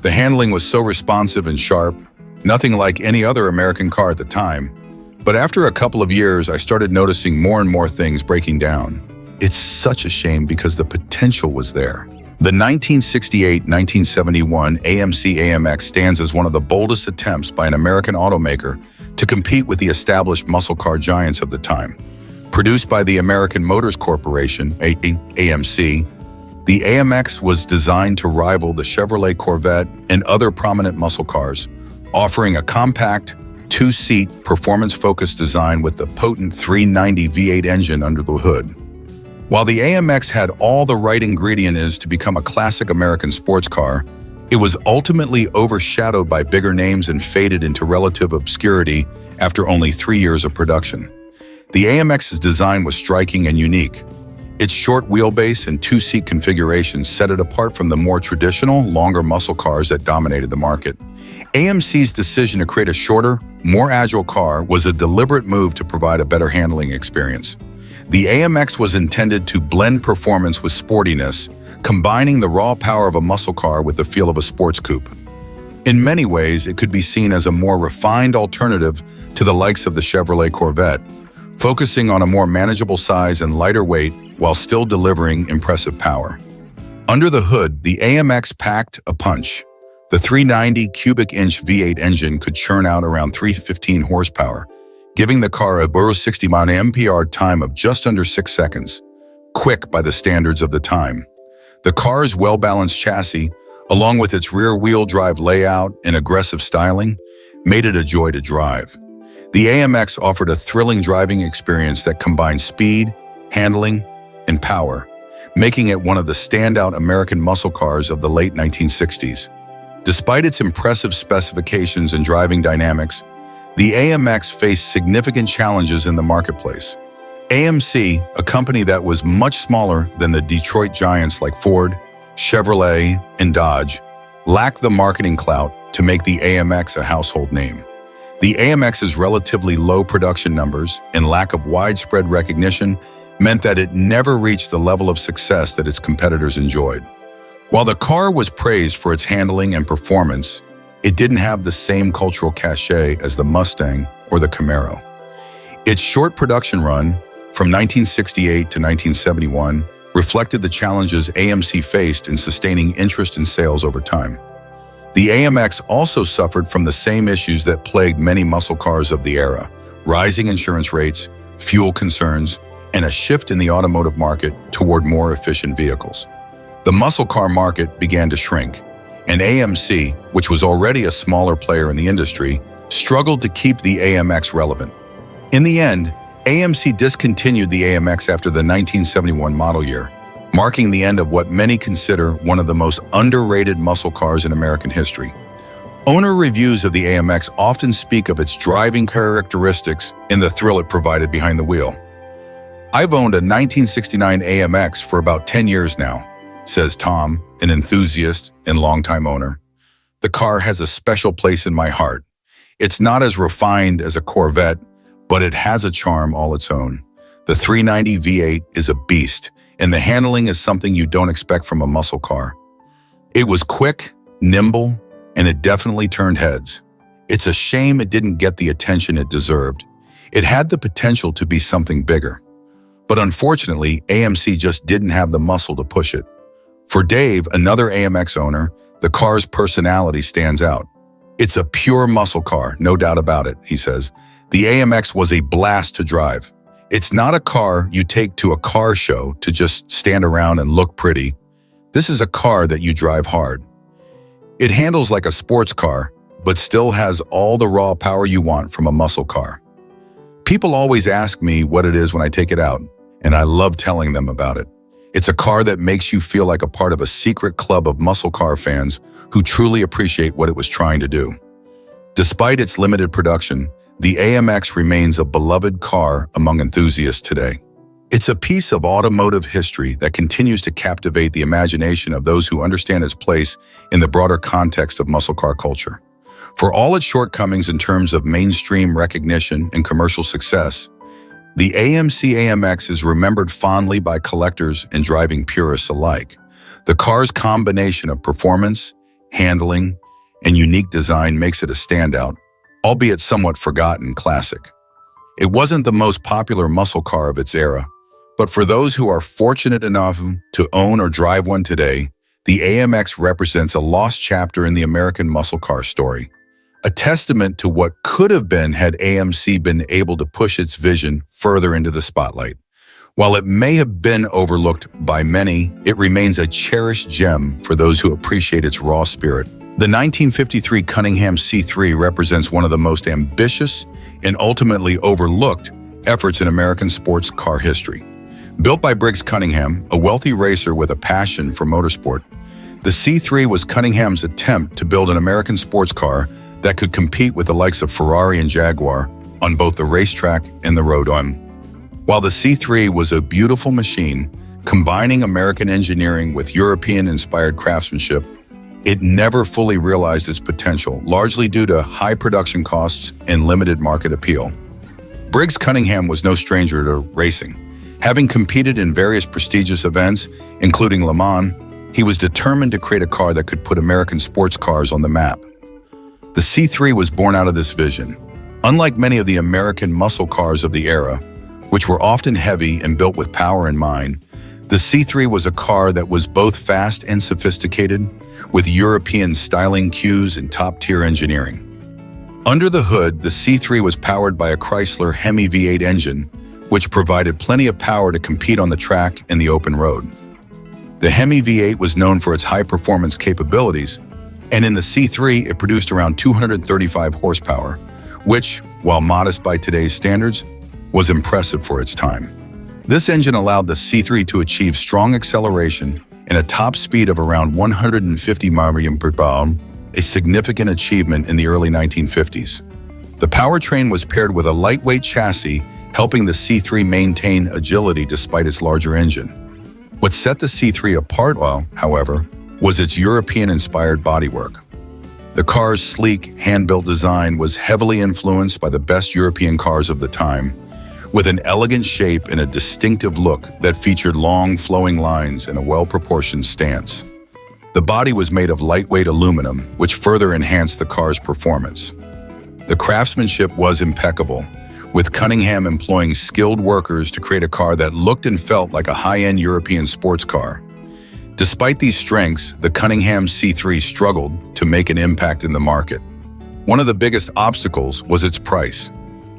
A: The handling was so responsive and sharp, nothing like any other American car at the time. But after a couple of years, I started noticing more and more things breaking down. It's such a shame because the potential was there." The 1968-1971 AMC AMX stands as one of the boldest attempts by an American automaker to compete with the established muscle car giants of the time. Produced by the American Motors Corporation, AMC, the AMX was designed to rival the Chevrolet Corvette and other prominent muscle cars, offering a compact, two-seat, performance-focused design with the potent 390 V8 engine under the hood. While the AMX had all the right ingredients to become a classic American sports car, it was ultimately overshadowed by bigger names and faded into relative obscurity after only 3 years of production. The AMX's design was striking and unique. Its short wheelbase and two-seat configuration set it apart from the more traditional, longer muscle cars that dominated the market. AMC's decision to create a shorter, more agile car was a deliberate move to provide a better handling experience. The AMX was intended to blend performance with sportiness, combining the raw power of a muscle car with the feel of a sports coupe. In many ways, it could be seen as a more refined alternative to the likes of the Chevrolet Corvette, focusing on a more manageable size and lighter weight while still delivering impressive power. Under the hood, the AMX packed a punch. The 390 cubic inch V8 engine could churn out around 315 horsepower, giving the car a 60 mph time of just under 6 seconds, quick by the standards of the time. The car's well-balanced chassis, along with its rear-wheel drive layout and aggressive styling, made it a joy to drive. The AMX offered a thrilling driving experience that combined speed, handling, and power, making it one of the standout American muscle cars of the late 1960s. Despite its impressive specifications and driving dynamics, the AMX faced significant challenges in the marketplace. AMC, a company that was much smaller than the Detroit giants like Ford, Chevrolet, and Dodge, lacked the marketing clout to make the AMX a household name. The AMX's relatively low production numbers and lack of widespread recognition meant that it never reached the level of success that its competitors enjoyed. While the car was praised for its handling and performance, it didn't have the same cultural cachet as the Mustang or the Camaro. Its short production run, from 1968 to 1971, reflected the challenges AMC faced in sustaining interest in sales over time. The AMX also suffered from the same issues that plagued many muscle cars of the era: rising insurance rates, fuel concerns, and a shift in the automotive market toward more efficient vehicles. The muscle car market began to shrink, and AMC, which was already a smaller player in the industry, struggled to keep the AMX relevant. In the end, AMC discontinued the AMX after the 1971 model year, marking the end of what many consider one of the most underrated muscle cars in American history. Owner reviews of the AMX often speak of its driving characteristics and the thrill it provided behind the wheel. "I've owned a 1969 AMX for about 10 years now," says Tom, an enthusiast and longtime owner. "The car has a special place in my heart. It's not as refined as a Corvette, but it has a charm all its own. The 390 V8 is a beast, and the handling is something you don't expect from a muscle car. It was quick, nimble, and it definitely turned heads. It's a shame it didn't get the attention it deserved. It had the potential to be something bigger. But unfortunately, AMC just didn't have the muscle to push it." For Dave, another AMX owner, the car's personality stands out. "It's a pure muscle car, no doubt about it," he says. "The AMX was a blast to drive. It's not a car you take to a car show to just stand around and look pretty. This is a car that you drive hard. It handles like a sports car, but still has all the raw power you want from a muscle car. People always ask me what it is when I take it out, and I love telling them about it. It's a car that makes you feel like a part of a secret club of muscle car fans who truly appreciate what it was trying to do." Despite its limited production, the AMX remains a beloved car among enthusiasts today. It's a piece of automotive history that continues to captivate the imagination of those who understand its place in the broader context of muscle car culture. For all its shortcomings in terms of mainstream recognition and commercial success, the AMC AMX is remembered fondly by collectors and driving purists alike. The car's combination of performance, handling, and unique design makes it a standout, albeit somewhat forgotten classic. It wasn't the most popular muscle car of its era, but for those who are fortunate enough to own or drive one today, the AMX represents a lost chapter in the American muscle car story, a testament to what could have been had AMC been able to push its vision further into the spotlight. While it may have been overlooked by many, it remains a cherished gem for those who appreciate its raw spirit. The 1953 Cunningham C3 represents one of the most ambitious and ultimately overlooked efforts in American sports car history. Built by Briggs Cunningham, a wealthy racer with a passion for motorsport, the C3 was Cunningham's attempt to build an American sports car that could compete with the likes of Ferrari and Jaguar on both the racetrack and the road. While the C3 was a beautiful machine, combining American engineering with European-inspired craftsmanship, it never fully realized its potential, largely due to high production costs and limited market appeal. Briggs Cunningham was no stranger to racing. Having competed in various prestigious events, including Le Mans, he was determined to create a car that could put American sports cars on the map. The C3 was born out of this vision. Unlike many of the American muscle cars of the era, which were often heavy and built with power in mind, the C3 was a car that was both fast and sophisticated, with European styling cues and top-tier engineering. Under the hood, the C3 was powered by a Chrysler Hemi V8 engine, which provided plenty of power to compete on the track and the open road. The Hemi V8 was known for its high-performance capabilities, and in the C3, it produced around 235 horsepower, which, while modest by today's standards, was impressive for its time. This engine allowed the C3 to achieve strong acceleration and a top speed of around 150 mph, a significant achievement in the early 1950s. The powertrain was paired with a lightweight chassis, helping the C3 maintain agility despite its larger engine. What set the C3 apart, however, was its European-inspired bodywork. The car's sleek, hand-built design was heavily influenced by the best European cars of the time, with an elegant shape and a distinctive look that featured long, flowing lines and a well-proportioned stance. The body was made of lightweight aluminum, which further enhanced the car's performance. The craftsmanship was impeccable, with Cunningham employing skilled workers to create a car that looked and felt like a high-end European sports car. Despite these strengths, the Cunningham C3 struggled to make an impact in the market. One of the biggest obstacles was its price.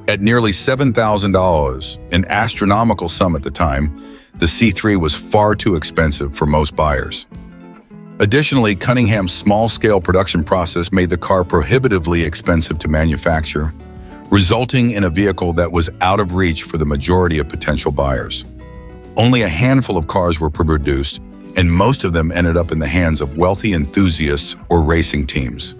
A: At nearly $7,000, an astronomical sum at the time, the C3 was far too expensive for most buyers. Additionally, Cunningham's small-scale production process made the car prohibitively expensive to manufacture, resulting in a vehicle that was out of reach for the majority of potential buyers. Only a handful of cars were produced, and most of them ended up in the hands of wealthy enthusiasts or racing teams.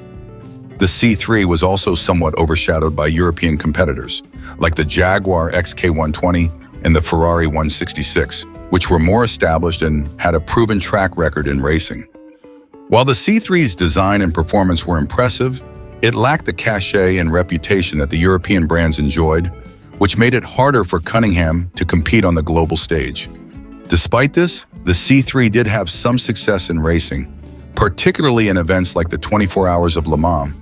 A: The C3 was also somewhat overshadowed by European competitors, like the Jaguar XK120 and the Ferrari 166, which were more established and had a proven track record in racing. While the C3's design and performance were impressive, it lacked the cachet and reputation that the European brands enjoyed, which made it harder for Cunningham to compete on the global stage. Despite this, the C3 did have some success in racing, particularly in events like the 24 Hours of Le Mans,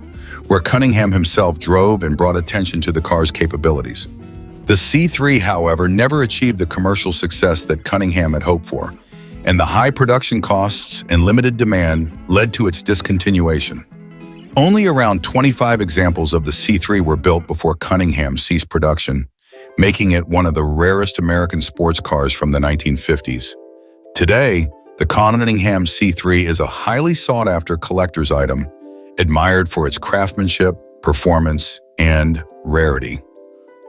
A: where Cunningham himself drove and brought attention to the car's capabilities. The C3, however, never achieved the commercial success that Cunningham had hoped for, and the high production costs and limited demand led to its discontinuation. Only around 25 examples of the C3 were built before Cunningham ceased production, making it one of the rarest American sports cars from the 1950s. Today, the Cunningham C3 is a highly sought-after collector's item, admired for its craftsmanship, performance, and rarity.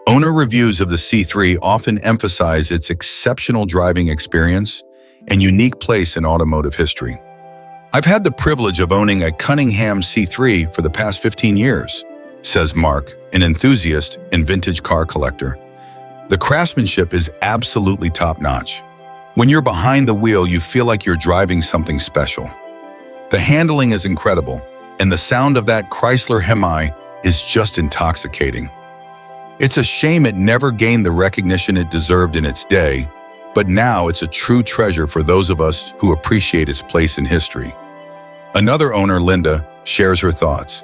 A: Owner reviews of the C3 often emphasize its exceptional driving experience and unique place in automotive history. "I've had the privilege of owning a Cunningham C3 for the past 15 years, says Mark, an enthusiast and vintage car collector. "The craftsmanship is absolutely top-notch. When you're behind the wheel, you feel like you're driving something special. The handling is incredible, and the sound of that Chrysler Hemi is just intoxicating. It's a shame it never gained the recognition it deserved in its day, but now it's a true treasure for those of us who appreciate its place in history." Another owner, Linda, shares her thoughts.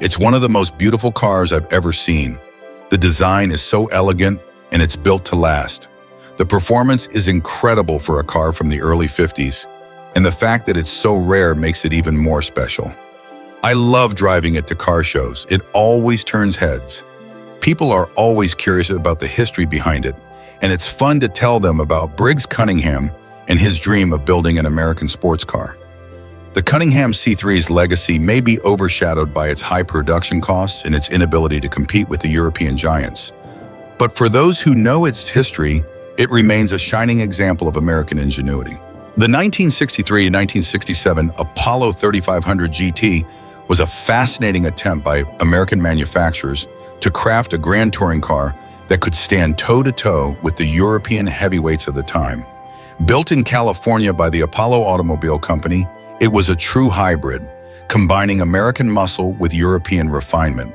A: "It's one of the most beautiful cars I've ever seen. The design is so elegant, and it's built to last. The performance is incredible for a car from the early 50s, and the fact that it's so rare makes it even more special. I love driving it to car shows. It always turns heads. People are always curious about the history behind it, and it's fun to tell them about Briggs Cunningham and his dream of building an American sports car." The Cunningham C3's legacy may be overshadowed by its high production costs and its inability to compete with the European giants. But for those who know its history, it remains a shining example of American ingenuity. The 1963 and 1967 Apollo 3500 GT was a fascinating attempt by American manufacturers to craft a grand touring car that could stand toe-to-toe with the European heavyweights of the time. Built in California by the Apollo Automobile Company, it was a true hybrid, combining American muscle with European refinement.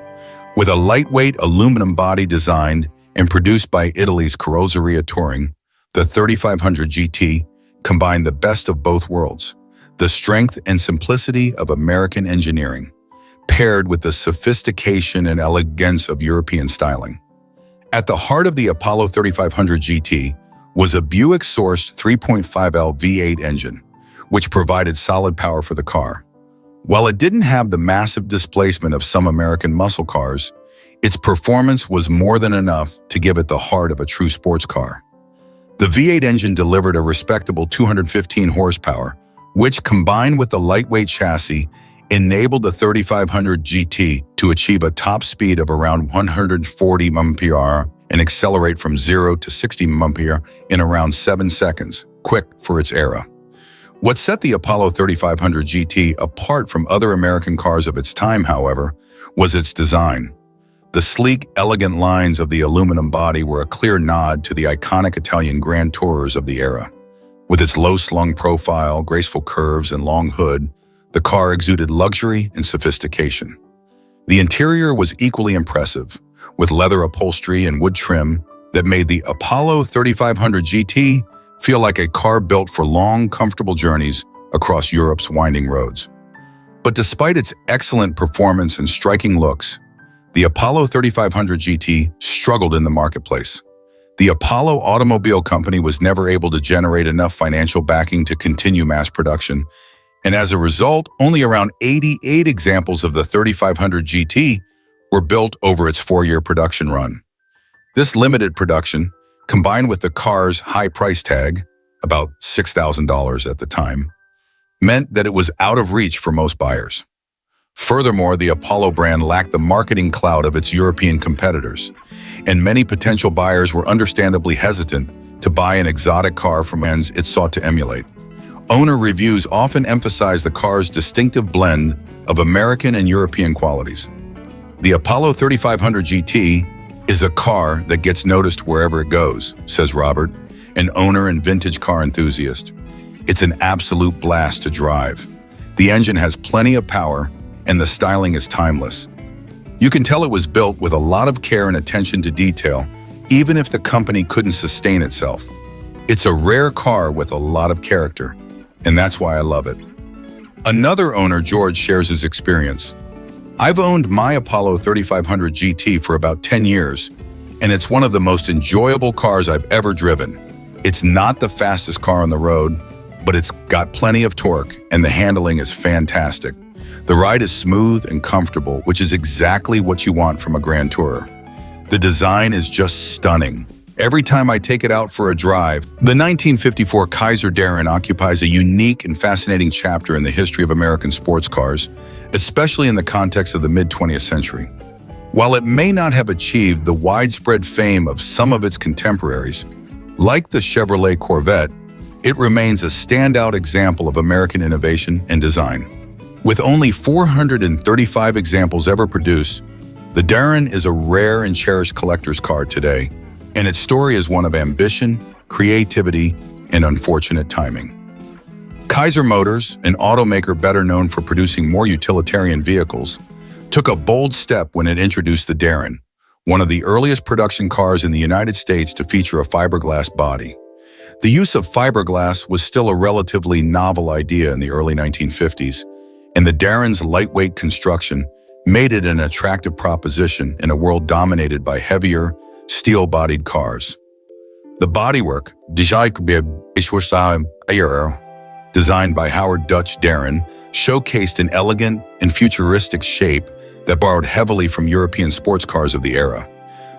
A: With a lightweight aluminum body designed and produced by Italy's Carrozzeria Touring, the 3500 GT combined the best of both worlds: the strength and simplicity of American engineering, paired with the sophistication and elegance of European styling. At the heart of the Apollo 3500 GT was a Buick-sourced 3.5L V8 engine, which provided solid power for the car. While it didn't have the massive displacement of some American muscle cars, its performance was more than enough to give it the heart of a true sports car. The V8 engine delivered a respectable 215 horsepower, which, combined with the lightweight chassis, enabled the 3500 GT to achieve a top speed of around 140 mph and accelerate from 0 to 60 mph in around 7 seconds, quick for its era. What set the Apollo 3500 GT apart from other American cars of its time, however, was its design. The sleek, elegant lines of the aluminum body were a clear nod to the iconic Italian Grand Tourers of the era. With its low-slung profile, graceful curves, and long hood, the car exuded luxury and sophistication. The interior was equally impressive, with leather upholstery and wood trim that made the Apollo 3500 GT feel like a car built for long, comfortable journeys across Europe's winding roads. But despite its excellent performance and striking looks, The Apollo 3500 GT struggled in the marketplace. The Apollo Automobile Company was never able to generate enough financial backing to continue mass production, and as a result, only around 88 examples of the 3500 GT were built over its 4-year production run. This limited production, combined with the car's high price tag, about $6,000 at the time, meant that it was out of reach for most buyers. Furthermore, the Apollo brand lacked the marketing clout of its European competitors, and many potential buyers were understandably hesitant to buy an exotic car from brands it sought to emulate. Owner reviews often emphasize the car's distinctive blend of American and European qualities. The Apollo 3500 GT is a car that gets noticed wherever it goes, says Robert, an owner and vintage car enthusiast. It's an absolute blast to drive. The engine has plenty of power, and the styling is timeless. You can tell it was built with a lot of care and attention to detail, even if the company couldn't sustain itself. It's a rare car with a lot of character, and that's why I love it. Another owner, George, shares his experience. I've owned my Apollo 3500 GT for about 10 years, and it's one of the most enjoyable cars I've ever driven. It's not the fastest car on the road, but it's got plenty of torque, and the handling is fantastic. The ride is smooth and comfortable, which is exactly what you want from a Grand Tourer. The design is just stunning. Every time I take it out for a drive, the 1954 Kaiser Darrin occupies a unique and fascinating chapter in the history of American sports cars, especially in the context of the mid-20th century. While it may not have achieved the widespread fame of some of its contemporaries, like the Chevrolet Corvette, it remains a standout example of American innovation and design. With only 435 examples ever produced, the Darrin is a rare and cherished collector's car today, and its story is one of ambition, creativity, and unfortunate timing. Kaiser Motors, an automaker better known for producing more utilitarian vehicles, took a bold step when it introduced the Darrin, one of the earliest production cars in the United States to feature a fiberglass body. The use of fiberglass was still a relatively novel idea in the early 1950s, and the Darrin's lightweight construction made it an attractive proposition in a world dominated by heavier, steel-bodied cars. The bodywork, designed by Howard Dutch Darrin, showcased an elegant and futuristic shape that borrowed heavily from European sports cars of the era.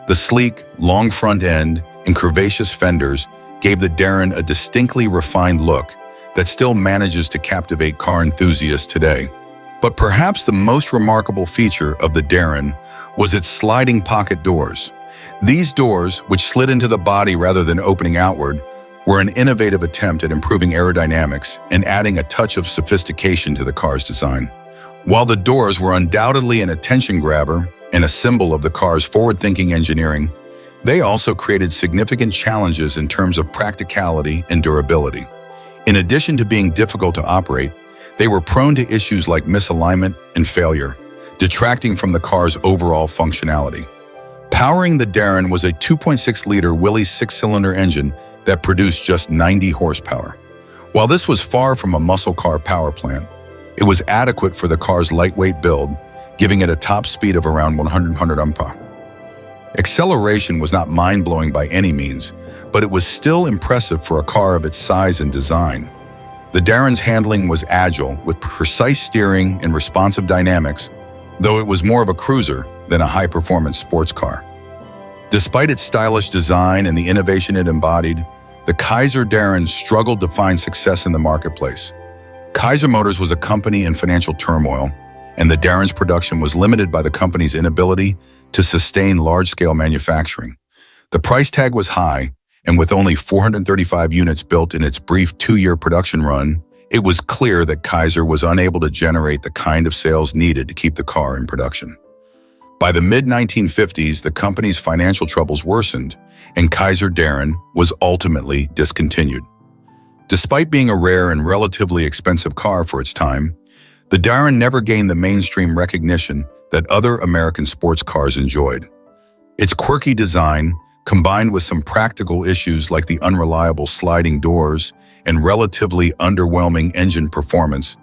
A: The sleek, long front end and curvaceous fenders gave the Darrin a distinctly refined look that still manages to captivate car enthusiasts today. But perhaps the most remarkable feature of the Darrin was its sliding pocket doors. These doors, which slid into the body rather than opening outward, were an innovative attempt at improving aerodynamics and adding a touch of sophistication to the car's design. While the doors were undoubtedly an attention grabber and a symbol of the car's forward-thinking engineering, they also created significant challenges in terms of practicality and durability. In addition to being difficult to operate, they were prone to issues like misalignment and failure, detracting from the car's overall functionality. Powering the Darrin was a 2.6-liter Willys 6-cylinder engine that produced just 90 horsepower. While this was far from a muscle car power plant, it was adequate for the car's lightweight build, giving it a top speed of around 100 mph. Acceleration was not mind-blowing by any means, but it was still impressive for a car of its size and design. The Darrin's handling was agile, with precise steering and responsive dynamics, though it was more of a cruiser than a high-performance sports car. Despite its stylish design and the innovation it embodied, the Kaiser Darrin struggled to find success in the marketplace. Kaiser Motors was a company in financial turmoil, and the Darrin's production was limited by the company's inability to sustain large-scale manufacturing. The price tag was high, and with only 435 units built in its brief 2-year production run, it was clear that Kaiser was unable to generate the kind of sales needed to keep the car in production. By the mid-1950s, the company's financial troubles worsened, and Kaiser Darrin was ultimately discontinued. Despite being a rare and relatively expensive car for its time, the Darrin never gained the mainstream recognition that other American sports cars enjoyed. Its quirky design, combined with some practical issues like the unreliable sliding doors and relatively underwhelming engine performance,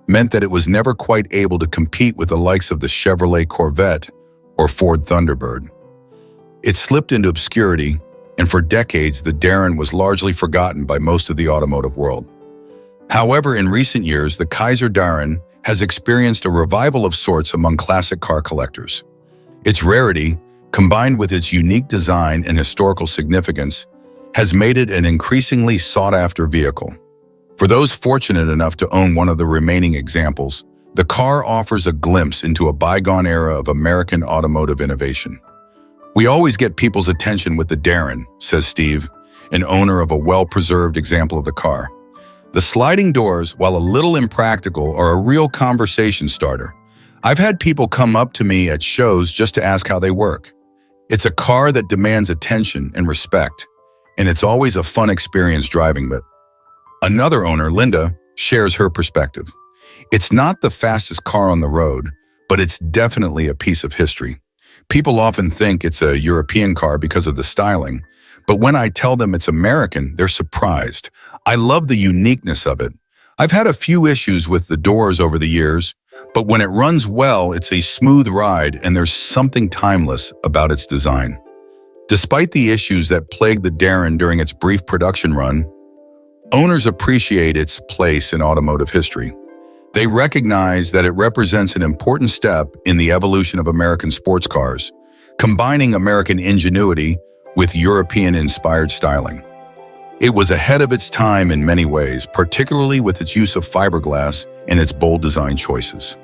A: meant that it was never quite able to compete with the likes of the Chevrolet Corvette or Ford Thunderbird. It slipped into obscurity, and for decades the Darrin was largely forgotten by most of the automotive world. However, in recent years, the Kaiser Darrin has experienced a revival of sorts among classic car collectors. Its rarity, combined with its unique design and historical significance, has made it an increasingly sought-after vehicle. For those fortunate enough to own one of the remaining examples, the car offers a glimpse into a bygone era of American automotive innovation. "We always get people's attention with the Darrin," says Steve, an owner of a well-preserved example of the car. "The sliding doors, while a little impractical, are a real conversation starter. I've had people come up to me at shows just to ask how they work. It's a car that demands attention and respect, and it's always a fun experience driving it." Another owner, Linda, shares her perspective. "It's not the fastest car on the road, but it's definitely a piece of history. People often think it's a European car because of the styling, but when I tell them it's American, they're surprised. I love the uniqueness of it. I've had a few issues with the doors over the years, but when it runs well, it's a smooth ride and there's something timeless about its design." Despite the issues that plagued the Darrin during its brief production run, owners appreciate its place in automotive history. They recognize that it represents an important step in the evolution of American sports cars, combining American ingenuity with European-inspired styling. It was ahead of its time in many ways, particularly with its use of fiberglass and its bold design choices.